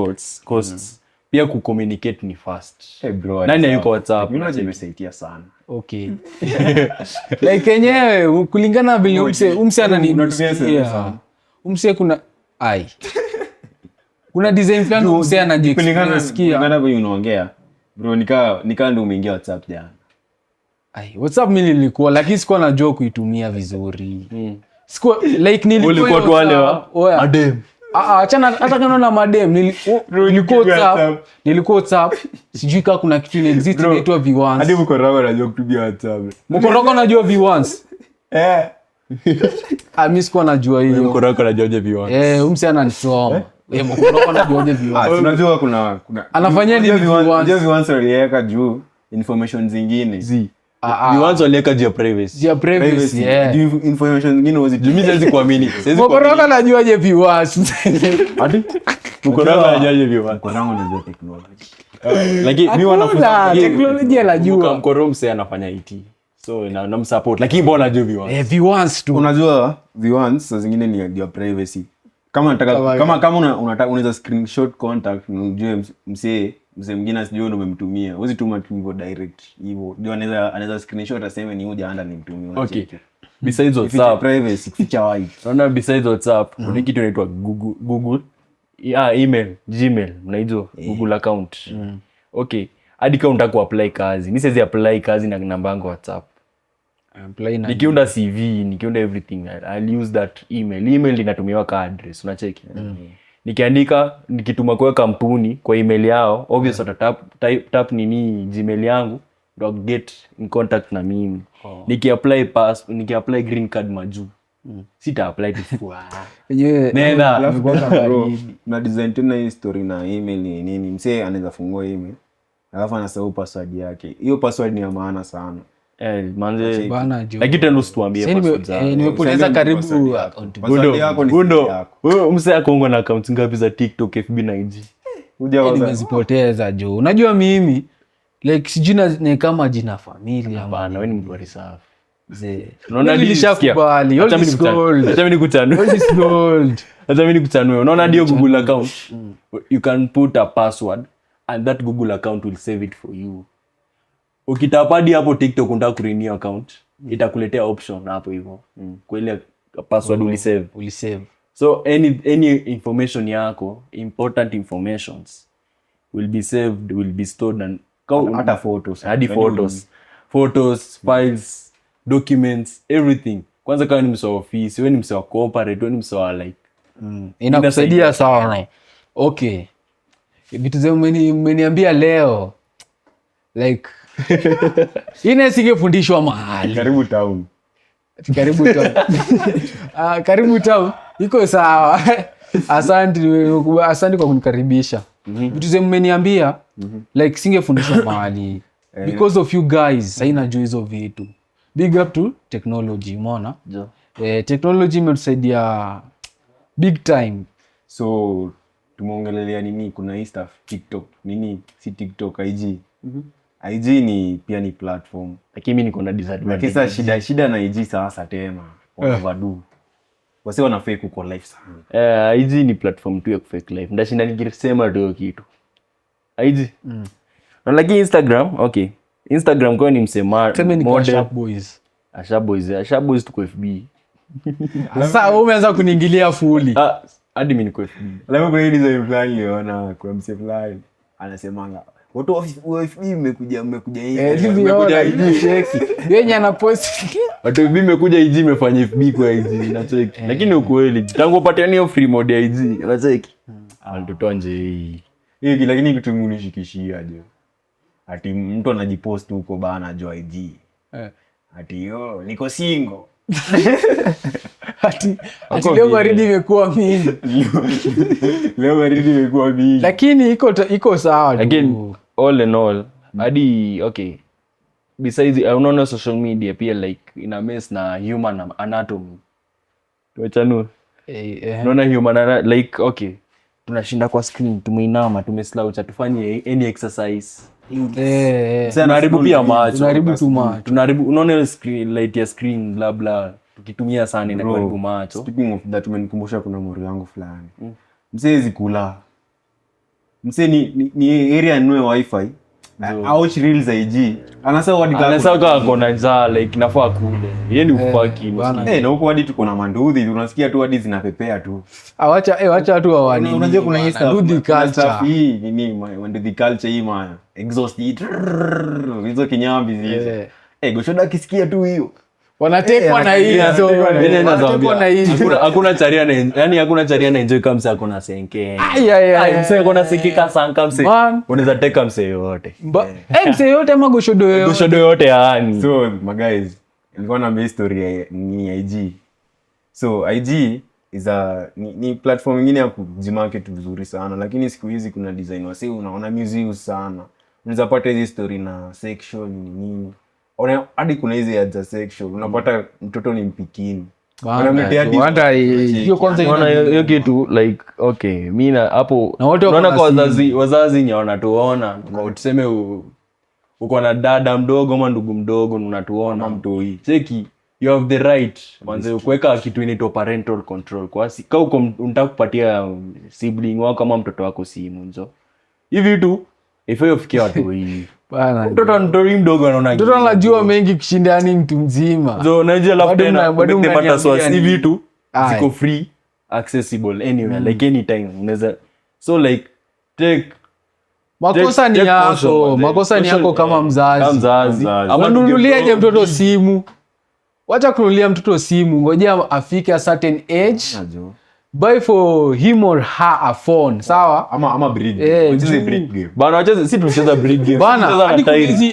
costs. Pia kucommunicate ni fast. Bro. Nani yuko WhatsApp? Technology imesaidia sana. Okay. Like yenyewe kulingana vile umse ananinusia. Umse kuna kuna design fulani umse anajiexplain. Kulingana vile unaongea. Bro nika ndio umeingia WhatsApp jana. WhatsApp mimi nilikuwa lakini sikuwa najua kuitumia vizuri. Sikuwa like nilikuwa tu wale wa madem. Achana hata kama na madem nilikuwa WhatsApp sijui kama kuna kitu exist inaitwa V1. Hadi mkoroko anajua kutumia WhatsApp. Mkoroko anajua V1. Mimi sikuwa najua hiyo. Mkoroko anajua V1. Umse ananisoma. Mkoroko anajua V1. Unajua kuna anafanyia nini V1? V1 aliweka juu information zingine. V1 waliweka juu ya privacy. Information zingine mimi siwezi kuamini. Mkoroko anajua V1. Hadi mkoroko anajua V1. Mkoroko anajua technology. Lakini mimi wanafunza technology anajua. Mkoroko mse anafanya IT. So namsupport lakini mbona anajua V1? V1 tu. Unajua V1 saa zingine ni ya privacy. Kama unataka kama unaweza screenshot contact unajua mse mwingine asijue ndio umemtumia. Huwezi tuma tu hivyo direct hivyo. Ndio anaweza screenshot aseme ni huja anda nimtumie. Okay. Besides WhatsApp privacy feature wide. Naona besides WhatsApp kuna kitu inaitwa Google email, Gmail, unaijua Google account. Okay. Hadi kama unataka kuapply kazi. Mimi siwezi apply kazi na namba yangu WhatsApp. Nikiunda CV, nikiunda everything, I'll use that email. Email inatumiwa ka address, unacheki. Nikiandika, nikituma kwa kampuni kwa email yao, obviously tap nini Gmail yangu, ndio get in contact na mimi. Nikiapply green card majuu. Sita apply to fua. Nenda. Na design tena hii story na email ni nini? Msee anaweza fungua email. Alafu anasahau password yake. Hiyo password ni ya maana sana. Manze bana jo. Lakini tena usituambie password zako. Nimepoteza karibu account. Password yako ni yako. Wewe mse yako na account ngapi za TikTok, FB na IG? Nimezipoteza jo. Unajua mimi like sijina ni kama jina familia bana, wewe ni mtu wa risafu. Mzee. Unaona nilishakubali. Acha mimi nikutanue. Acha mimi nikutanue. Unaona ndio Google account. You can put a password and that Google account will save it for you. Ukitapadi hapo TikTok unataka kurenew account, itakuletea option hapo hivyo. Kwa ile password ulisave. So any information yako, important informations will be saved, will be stored and hata photos. Hadi photos, files, documents, everything. Kwanza kama ni msao office, wewe ni msao corporate, wewe ni msao like inakusaidia sana. Okay. Vitu zenu mmeniambia leo like ine singefundishwa mahali. Karibu town. Karibu town. Iko sawa. Asante kwa kunikaribisha. Vitu zenu mmeniambia like singefundishwa mahali. Because of you guys, sasa najua hizo vitu. Big up to technology, umeona? Technology imetusaidia big time. So tumeongelelea nini? Kuna hii stuff TikTok. Nini? Si TikTok, IG. IG ni pia ni platform. Lakini mimi niko na disadvantage. Lakini shida na IG sasa tena. Overdo. Wasi wana fake uko live sana. IG ni platform tu ya fake live. Ndashinda nikisema tu kitu. IG. Na lakini Instagram, okay. Instagram kwa ni msema model boys. Asha boys tuko FB. Sasa umeanza kuniingilia fully. Hadi mimi niko FB. Leo kwa hii design fulani niona kwa mse fulani anasemanga watu wa FB mmekuja hivi. Mmekuja hivi sheki. Yeye anapost. Watu FB mmekuja IG imefanya FB kwa IG nacheki. Lakini ukweli tangu upate hiyo free mode ya IG nacheki. Alitotoa nje hii. Hii lakini kitu munishikishia je. Ati mtu anajipost huko bana jo IG. Ati yo niko single. Ati leo baridi imekuwa mingi. Leo baridi imekuwa mingi. Lakini iko sawa tu. Again, all in all, hadi okay. Besides, unaona social media pia like ina mess na human anatomy. Tuachanu. Unaona human like okay. Tunashinda kwa screen, tumeinama, tumeslouch, tufanye any exercise. Tunaharibu pia macho. Tunaharibu tu macho. Tunaharibu, unaona screen light ya screen bla bla. Tukitumia sana inaharibu macho. Speaking of that, umenikumbusha kuna mori yangu fulani. Msezi kula. Mse ni area nwe wifi. Ouch reels IG. Anasema kwa na njaa like nafaa kule. Yeye ni ufaki. Na huko hadi tuko na manduthi, tunasikia tu hadi zinapepea tu. Wacha watu wawani. Unajua kuna hii stuff. Nduthi culture. Hii nini manduthi culture hii man. Exhaust hit. Hizo kinyambi hizo. Goshoda akisikia tu hiyo. Wanatekwa na hizo. Hakuna charia na yani hakuna charia na enjoy kama sasa kuna senke. Mse kuna sikika sanka mse. Unaweza teka mse yote. Mse yote ama goshodo yote. Goshodo yote yani. So my guys, nilikuwa na story ni IG. So IG is ni platform nyingine ya kujimarket vizuri sana, lakini siku hizi kuna design wase unaona music sana. Unaweza pata hizi story na section nini. Hadi kuna hizi ads section unapata mtoto ni mpikini. Wanda hiyo kwanza hiyo kitu like okay mimi na hapo unaona kwa wazazi ni wanatuona kwa tuseme uko na dada mdogo ama ndugu mdogo unatuona mtoi cheki you have the right kwanza kuweka kitu inaitwa parental control kwa si kama uko unataka kupatia sibling wako kama mtoto wako simu nzo hivi tu ifyo fikia watu hivi bana mtoto mtori mdogo anaona mtoto anajua mengi kushindani mtu mzima so unajua labda tena unapata source hivi tu ziko free accessible anywhere like anytime unaweza so like take makosa ni yako kama mzazi ama nunuliaje mtoto simu wacha kununulia mtoto simu ngojea afike a certain age buy for him or her a phone sawa ama breed game bana wacha si tunacheza breed game bana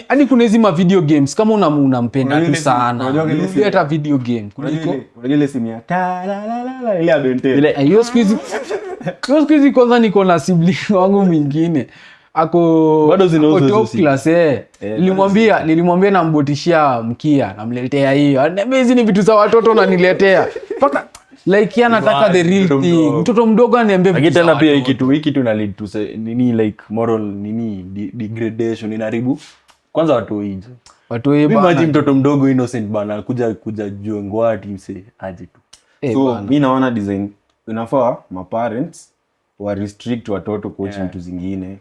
hadi kuna hizi ma video games kama unampenda tu sana unajua hata video game unajua ile simu ya ile abente hiyo siku hizi kwanza niko na sibling wangu mwingine ako bado zinauza top class nilimwambia nambotishia mkia namletea hiyo ananiambia hizi ni vitu za watoto unaniletea paka like anataka the real thing mtoto mdogo aniambia vitu tena pia hiki tu na lead to nini like moral nini degradation inaribu kwanza watu hii bana mtoto mdogo innocent bana kuja jua ngwati mse aje tu so mimi naona design inafaa ma parents wa restrict watoto kuacha vitu zingine.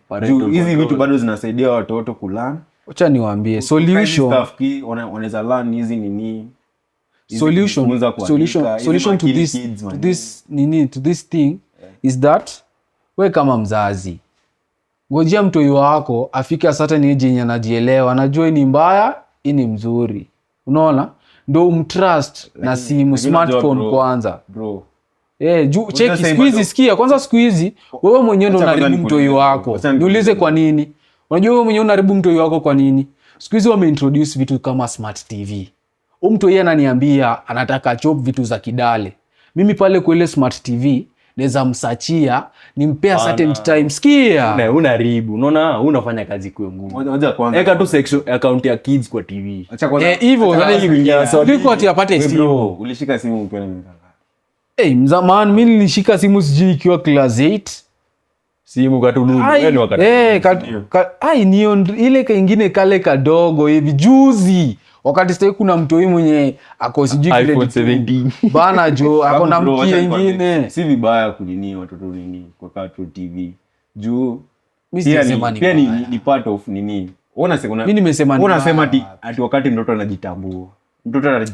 Hizi vitu bado zinasaidia watoto kulearn. Acha niwaambie solution wanaweza learn hizi nini. Solution to this thing is that we kama mzazi ngojea mtoi wako afike certain age yenye anajielewa anajua ni mbaya ni mzuri unaona ndo umtrust na simu smartphone kwanza bro cheki siku hizi wewe mwenyewe ndo unaharibu mtoi wako. Niulize kwa nini? Unajua wewe mwenyewe unaharibu mtoi wako kwa nini? Siku hizi wameintroduce vitu kama smart TV. Mtoi ananiambia anataka chop vitu za kidale. Mimi pale kwa ile smart TV naweza msachia nimpea certain time. Sikia. Unaharibu. Unaona unafanya kazi kwa ngumu. Ngoja kwanza. Eka tu section account ya kids kwa TV. Acha kwanza. Hivyo ndiko ati apate simu. Ulishika simu ukiwa mzamani mimi nilishika simu sijui ikiwa class 8 simu katululu yani wakati niyo ile kingine kale kadogo hivi juzi wakati sasa kuna mtu huyu mwenye ako sijui kile iPhone 17 bana jo ako na mkia nyingine si vibaya kunini watoto nini kwa cartoon TV juu pia ni part of nini mimi nimesema unasema ati wakati mtoto anajitambua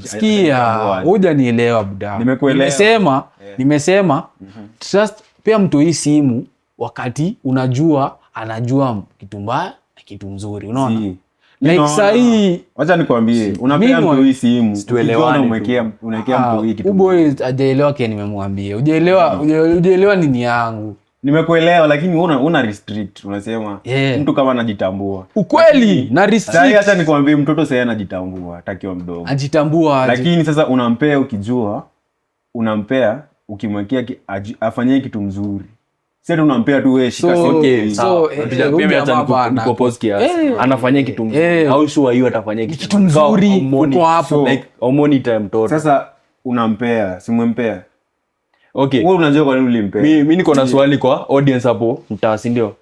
sikia hujanielewa buda. Nimesema trust pia mtu hii simu wakati anajua kitu mbaya na kitu mzuri unaona like sahi acha nikwambie unapea mtu hii simu unawekea mtu hii kitu boy hajaelewa kile nimemwambia hujaelewa nini yangu Nimekuelewa, lakini una restrict, unasema mtu kama anajitambua. Ukweli na restrict. Sasa hata nikwambie mtoto sasa anajitambua, atakiwa mdogo. Ajitambua aje. Lakini sasa unampea ukijua, unampea ukimwekea afanyie kitu mzuri. Sasa unampea tu wewe shika anafanyia kitu mzuri. Au sure hiyo atafanyia kitu mzuri uko hapo. Like monitor mtoto. Sasa unampea, simwempea. Okay. Wewe unajua kwa nini ulimpea? Mimi niko na swali kwa audience hapo, mtaa, si ndio?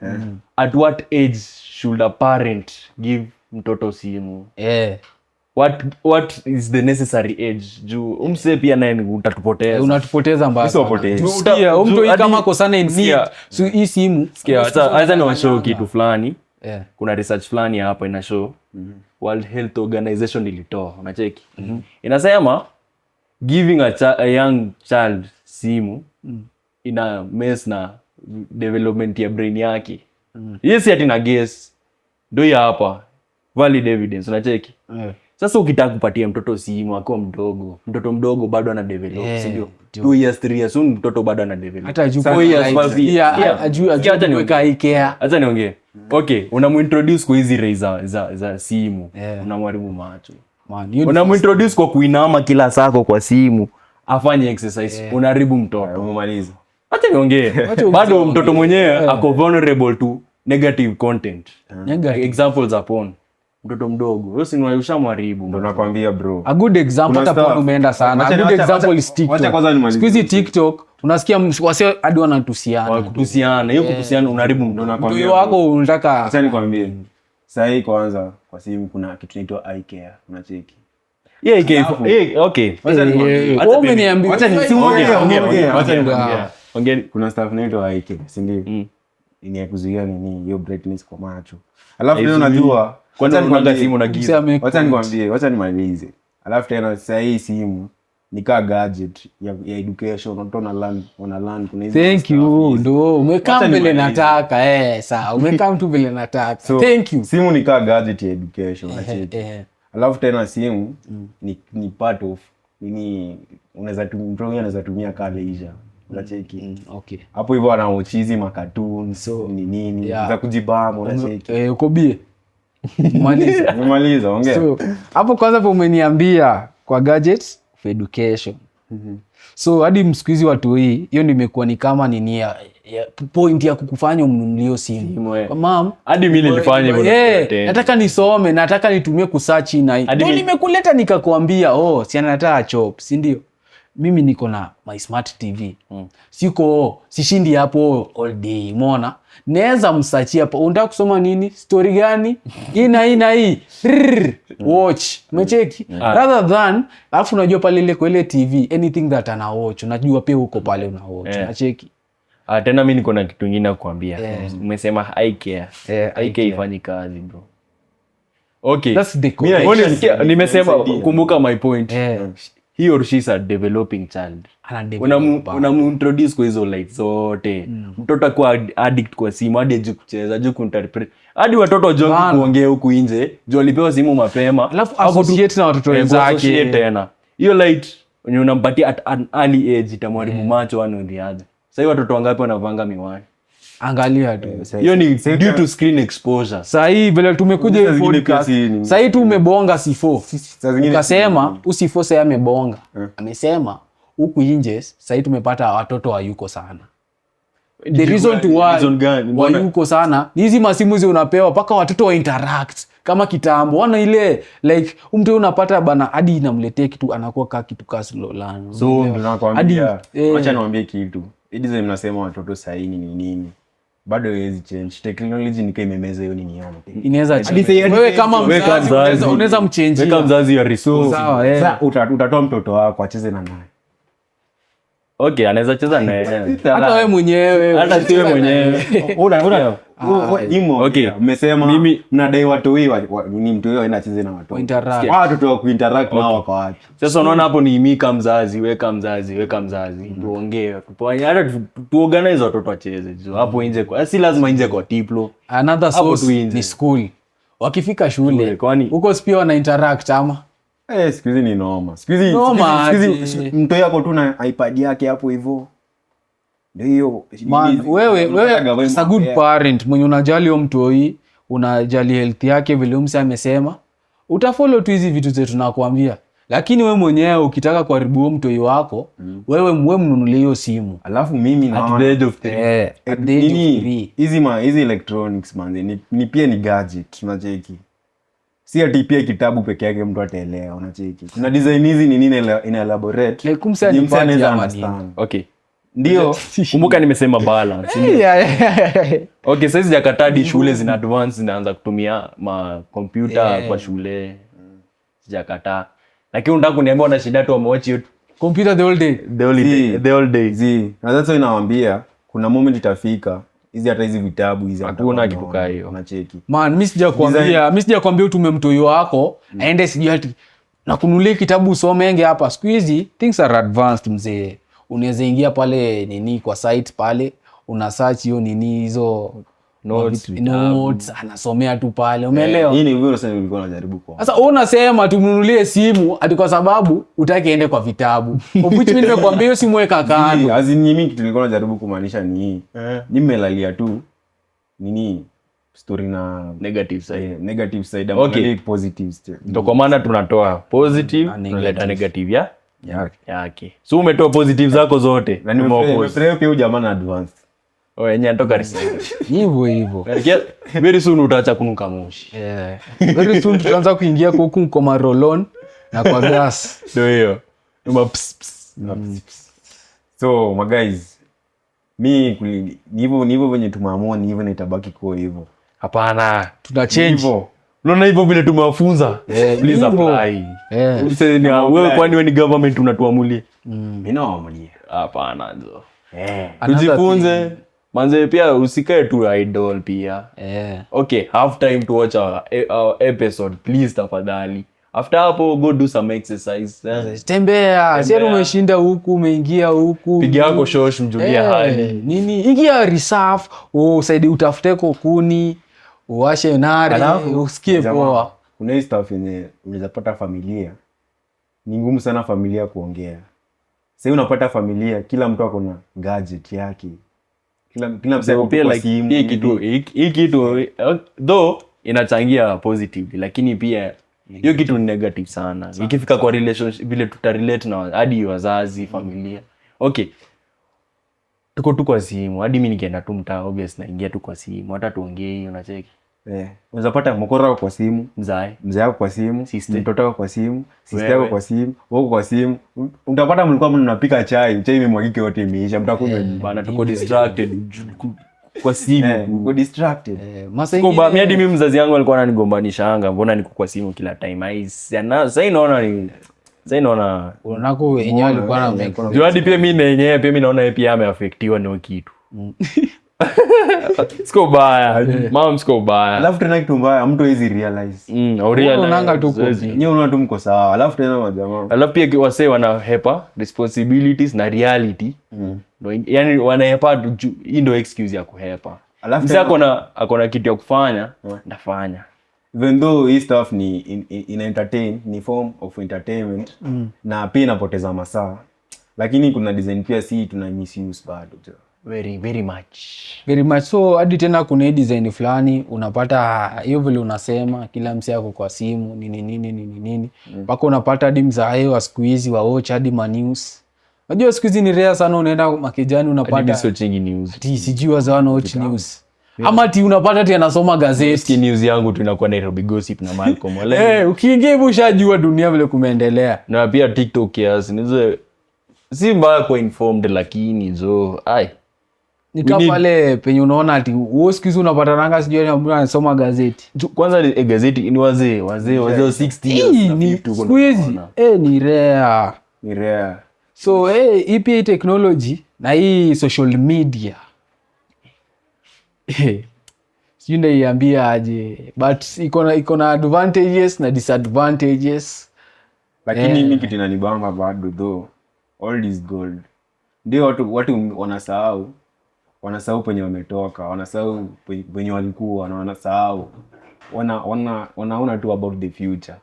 At what age should a parent give mtoto simu? What is the necessary age? Juu umse pia naye utatupoteza. Unatupoteza mbaya. Sikia, mtu hii kama kosana in need. So hii simu. Sikia, acha ni washow kitu fulani. Kuna research fulani hapa ina show. World Health Organization ilitoa, unacheki. Inasema giving a young child simu ina mess na development ya brain yake. Yes, ati na guess. Ndio ya hapa. Valid evidence, unacheki. Sasa ukitaka kupatia mtoto simu akiwa mdogo, mtoto mdogo bado ana develop, si ndio? 2 years 3 years mtoto bado ana develop. Hata ajui kuweka IKEA. Acha niongee. Okay, unamuintroduce kwa hizi ray za simu, unamharibu macho. Unamuintroduce kwa kuinama kila sako kwa simu, afanye exercise, unaharibu mtoto. Umemaliza. Acha niongee. Bado mtoto mwenyewe ako vulnerable to negative content. Examples upon mtoto mdogo. Wewe si unamharibu. Ndio nakwambia bro. A good example hata kwa umeenda sana. A good example is TikTok. Wacha kwanza nimalize. Siku hizi TikTok unasikia wase hadi wanatusiana. Kutusiana. Hiyo kutusiana unaharibu mtoto. Nakwambia. Mtu wako unataka. Acha nikwambie. Sasa hii kwanza kwa simu kuna kitu inaitwa IKEA. Unacheki. Okay. Wacha umeniambia. Wacha niongee. Ongea. Kuna stuff inaitwa IKEA, si ndio? Ni ya kuzuia nini hiyo brightness kwa macho. Alafu leo unajua kwanza unaanga simu na giza. Wacha nikwambie, wacha nimalize. Alafu tena sasa hii simu ni ka gadget ya education, unatona learn kuna hizo. Thank you. Ndio umekaa mbele nataka sawa. Umekaa mtu vile nataka. So, thank you. Simu ni ka gadget ya education, unacheki. Alafu tena simu ni part of nini, unaweza tumia kale leisure. Unacheki. Okay. Hapo hivyo ana uchizi makatuni ni nini za kujibamba, unacheki. Uko bie. Umemaliza, ongea. So, hapo kwanza umeniambia kwa gadgets for education. So hadi msikuizi watu hii, hiyo ndio imekuwa ni kama nini ya point ya kukufanya umnunulie simu. Mom, hadi mimi nilifanya hivyo. Nataka nisome, nataka nitumie kusearch na hii. Ndio nimekuleta nikakwambia, si anataka chop, si ndio? Mimi niko na my smart TV. Sishindi hapo all day, umeona? Naweza msearch hapo. Unataka kusoma nini? Story gani? Hii. Watch. Umecheki? Rather than alafu unajua pale ile kwa ile TV, anything that ana watch, unajua pia uko pale una watch. Unacheki? Tena mimi niko na kitu kingine nakwambia. Umesema IKEA. IKEA ifanyi kazi, bro. Okay. That's the nimesema kumbuka my point. He or she is a developing child. Unamintroduce kwa hizo light zote. Mtoto akuwa addict kwa simu, hadi ajue kucheza, ajue kuinterpret. Hadi watoto wajue kuongea huku nje, juu alipewa simu mapema. Alafu associate na watoto wenzake tena. Hiyo light unampatia at an early age itamharibu macho one or the other. Sasa watoto wangapi wanavanga miwani? Angalia tu. Hiyo ni due to screen exposure. Sasa hii vile tumekuja hivi podcast. Sasa hii tu umebonga sifo. Ukasema usifo sasa amebonga. Amesema huku nje sasa hii tumepata watoto wayuko sana. The reason to why wayuko sana ni hizi masimu hizi unapewa paka watoto wa interact kama kitambo. Wana ile like mtu unapata bana hadi inamletea kitu anakuwa kama kitu kaslolano. So tunakwambia acha niwaambie kitu. Hizi mnasema watoto sasa hii ni nini? Bado haiwezi change. Technology ni kama imemeza hiyo nini yote. Inaweza change. Wewe kama mzazi unaweza mchange. Weka mzazi ya resource. Sasa utatoa mtoto wako acheze na naye. Okay, anaweza cheza naye. Hata wewe mwenyewe. Hata si wewe mwenyewe. Okay, mmesema mimi mnadai watu nini mtu yeye anacheza na watu. Watoto wa kuinteract nao wako wapi? Sasa unaona hapo ni mika mzazi, weka mzazi. Tuongee. Hata tuorganize watoto wacheze. Hapo nje kwa si lazima nje kwa tiplo. Another source ni school. Wakifika shule, huko pia wana interact ama? Siku hizi ni noma. Siku hizi mtu yako tu na iPad yake hapo hivyo. Ndio hiyo. Man, wewe as a good parent mwenye unajali huyo mtoi, unajali health yake vile mse amesema, utafollow tu hizi vitu zetu tunakwambia. Lakini wewe mwenyewe ukitaka kuharibu huyo mtoi wako, wewe mnunulie hiyo simu. Alafu mimi na at the age of 3. At the age of 3. Hizi electronics man, ni pia ni gadget tunacheki. Si ati pia kitabu peke yake mtu ataelewa, unacheki. Kuna design hizi ni nini ina elaborate. Like kumsani party ama okay. Ndio, kumbuka nimesema balance. Okay, sasa sijakatadi shule zina advance zinaanza kutumia ma computer kwa shule. Sijakataa. Lakini unataka kuniambia una shida tu watch you computer the whole day. Na that's why nawaambia kuna moment itafika hizi hata hizi vitabu hizi hakuna kitu kaa hiyo. Unacheki. Man, mimi sijakwambia utume mtoi wako aende sijui ati na kununulia kitabu usomenge hapa. Siku hizi things are advanced mzee. Unaweza ingia pale nini kwa site pale, una search hiyo nini hizo notes anasomea tu pale, umeelewa? Hii ni vile sasa nilikuwa najaribu kwa. Sasa unasema tumnunulie simu ati kwa sababu utaki ende kwa vitabu. Of which mimi nimekwambia hiyo simu weka kando. Azini mimi kitu nilikuwa najaribu kumaanisha ni hii. Nimelalia tu nini story na negative side ama positive side. Ndio kwa maana tunatoa positive tunaleta negative yake. So umetoa positive zako zote. Na nimefurahi pia jamaa na advance. Yenye natoka research. Hivyo. Very soon utaacha kunuka moshi. Very soon tutaanza kuingia huko kwa marolon na kwa gas. Ndio hiyo. So my guys, ni hivyo venye tumeamua ni hivyo nitabaki kwa hivyo. Hapana, tuna change. Unaona hivyo vile tumewafunza. Please apply. Wewe kwani wewe ni government unatuamulia? Mimi nawamulia. Hapana ndio. Tujifunze. Manze pia usikae tu idol pia. Okay, have time to watch our episode please tafadhali. After hapo go do some exercise. Tembea. Sasa umeshinda huku, umeingia huku. Piga yako shosh mjulie hali. Nini? Ingia reserve, usaidie utafute kuni, uwashe nari, usikie poa. Kuna hii stuff yenye unaweza pata familia. Ni ngumu sana familia kuongea. Sasa unapata familia kila mtu ako na gadget yake. Kila msemo pia like hii kitu though inachangia positively lakini pia hiyo kitu ni negative sana. Ikifika kwa relationship vile tutarelate na hadi wazazi, familia. Okay. Tuko tu kwa simu. Hadi mimi nikienda tu mtaa obvious naingia tu kwa simu. Hata tuongee unacheki. Unaweza pata mkora wako kwa simu, mzee wako kwa simu, mtoto wako kwa simu, sister wako kwa simu, wako kwa simu. Utapata mlikuwa mnapika chai imemwagika yote imeisha, mtakunywa bana, tuko distracted kwa simu. Uko distracted. Mimi hadi mimi mzazi wangu alikuwa ananigombanisha anga, mbona niko kwa simu kila time. Sasa naona unako wenyewe alikuwa na make. Juu hadi pia mimi naona yeye pia ameaffectiwa na kitu. Siko baya. Mama siko baya. Alafu tena kitu mbaya mtu hizi realize. Unaanga tu kwa. Nyinyi unaona tu mko sawa. Alafu tena majamaa. Alafu pia wasee wana hepa responsibilities na reality. Yaani wanahepa hii ndio excuse ya kuhepa. Alafu tena akona kitu ya kufanya, nafanya. Even though hii stuff ni in entertain, ni form of entertainment na pia inapoteza masaa. Lakini kuna design pia si tuna misuse bado. Very much. So hadi tena kuna design fulani unapata hiyo vile unasema kila msee ako kwa simu nini mpaka unapata hadi mzae wa siku hizi wa watch hadi ma news. Unajua siku hizi ni rare sana unaenda makijani unapata searching news. Sijui wazao watch news. Ama ati unapata ati anasoma gazeti. News yangu tu inakuwa Nairobi Gossip na Malcolm. Ukiingia hivyo ushajua dunia vile kumeendelea. Na pia TikTok kiasi nizo si mbaya kwa informed lakini ni kama pale penye unaona ati wewe siku hizi unapata nanga sijui anasoma gazeti. Kwanza gazeti ni wazee 60 years siku hizi ni rare. So hii pia technology na hii social media sijui ndaiambia aje but iko na advantages na disadvantages. Lakini mimi kitu inanibamba bado though all is gold. Ndio watu wanasahau penye wametoka, wanasahau penye walikuwa, na wanasahau wanaona tu about the future.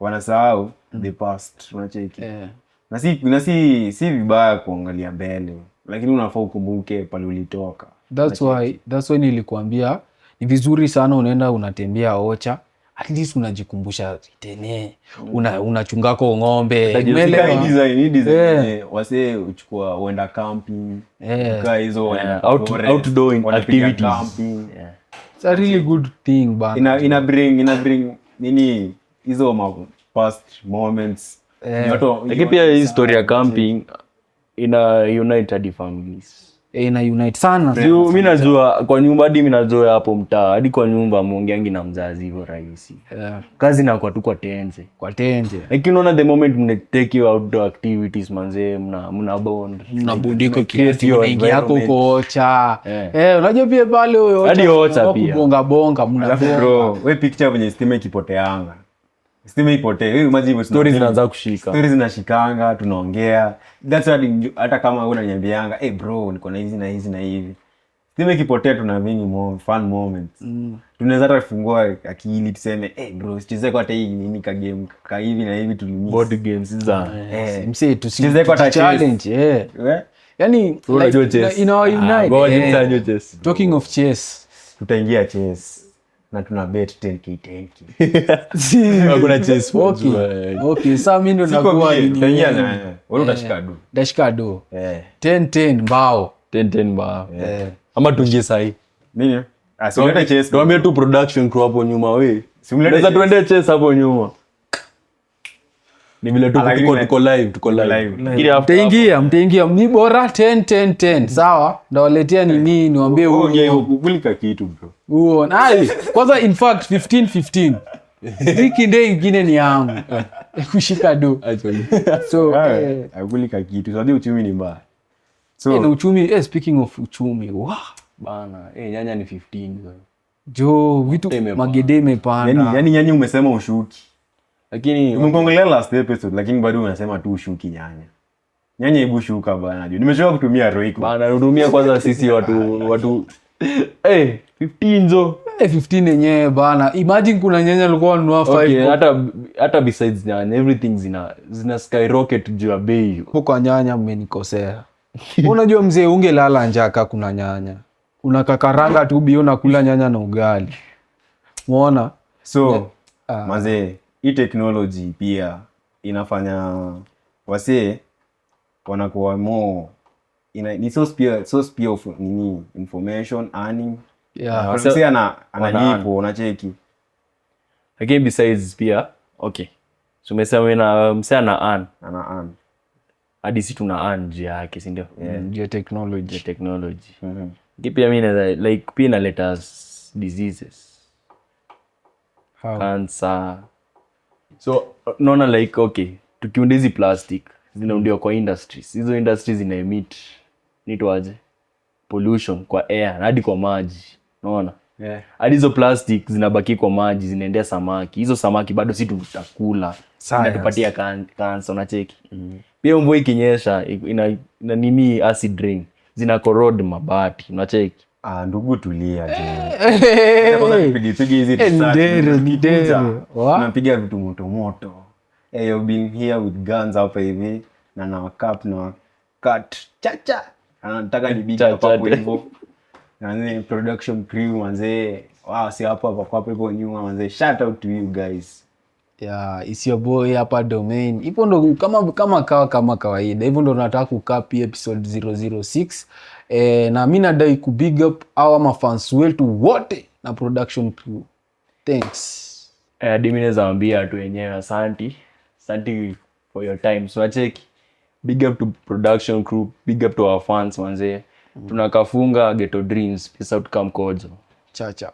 Wanasahau the past, unacheki. Na si vibaya kuangalia mbele. lakini unafaa ukumbuke pale ulitoka. That's why nilikuambia ni vizuri sana unaenda unatembea Ocha, at least unajikumbusha tene, unachungako ng'ombe. Design wase uchukua uenda camping, ukaa hizo outdoor activities. It's a really good thing bana. Ina bring nini hizo past moments. Lakini pia history ya camping ina unite hadi families. Ina unite sana. Mimi najua kwa nyumba, hadi mimi najua hapo mtaa, hadi kwa nyumba muongeangi na mzazi hivyo rahisi. Kazi na kwa tu kwa tenze. Lakini unaona the moment mna take you outdoor activities manze, mna bond. Mnabondiko creative yako huko Ocha. Unajua pia pale huyo Ocha. Hadi Ocha pia. Bonga mnabonga. Bro, wewe picture venye stima ikipoteanga. Stima ipotee. Wewe imagine stories zinaanza kushika. Stories zinashikanga, tunaongea. That's why hata kama wewe unaniambianga, bro, niko na hizi na hizi na hivi. Stima ikipotea tuna vingi fun moments. Tunaweza hata kufungua akili tuseme, bro, sicheze kwa hata hii nini ka game ka hivi na hivi tulimiss. Board games za. Msee tusicheze kwa hata challenge. Yaani unajua chess. Unite. Talking of chess. Tutaingia chess. Na tuna bet 10k. Hakuna chess. Okay, sasa mimi ndo nakuwa nini? Wewe utashika do. Dashika do. 10 mbao. 10 mbao. Ama tuingie sahi. Nini? Simulate chess. Tuambie tu production crew hapo nyuma wewe. Simulate tuende chess hapo nyuma. Ni vile tuko live. Mtaingia ni bora 10. Sawa? Ndawaletea nini niwaambie huo. Kulika kitu bro. Huo. Kwanza in fact 15. Wiki ndio ingine ni yangu. Kushika do. So kulika kitu. Sababu uchumi ni mbaya. So na uchumi, speaking of uchumi, bana, nyanya ni 15 jo vitu magede imepanda. Yani nyanya umesema ushuki. Lakini umeongelea last episode lakini bado unasema tu ushuki nyanya. Nyanya ibu shuka bana. Nimeshoka kutumia Royco. Bana hudumia kwanza sisi watu 15 zo. 15 yenyewe bana. Imagine kuna nyanya alikuwa anunua 5. Okay, hata besides nyanya everything zina skyrocket juu ya bei. Kwa nyanya mmenikosea. Unajua mzee ungelala njaka kuna nyanya. Unakakaranga tu bio na kula nyanya na ugali. Umeona? So mazee hii technology pia inafanya wasee wanakuwa more ni so spear of nini information earning. Wasee ananipo unacheki. Again besides pia so umesema na msee ana earn hadi si tuna earn nje yake, si ndio? Ndio technology. Pia mimi like pia na let us diseases. Cancer. So naona like tukiunda hizi plastic zinaundiwa kwa industries. Hizo industries zina emit nitwaje pollution kwa air hadi kwa maji. Unaona? Hadi hizo plastic zinabaki kwa maji zinaendea samaki. Hizo samaki bado si tutakula. Inatupatia cancer unacheki. Pia mvua ikinyesha ina nini acid rain zina corrode mabati unacheki. Ndugu tulia je. Pigi hizi ndero. Unapiga vitu moto. You've been here with guns hapa hivi na cap na cut chacha. Anataka nibidi hapa hivyo. Na production crew manze. Si hapa hivyo nyuma manze. Shout out to you guys. It's your boy hapa Domain. Ipo ndo kama kawaida. Hivyo ndo nataka kukaa pia episode 006. Na mimi nadai ku big up our mafans wetu wote na production crew. Thanks. Mimi nazaambia tu wenyewe asante for your time. So acheki. Big up to production crew, big up to our fans manze. Tunakafunga Ghetto Dreams. Peace out, come Kojo. Cha.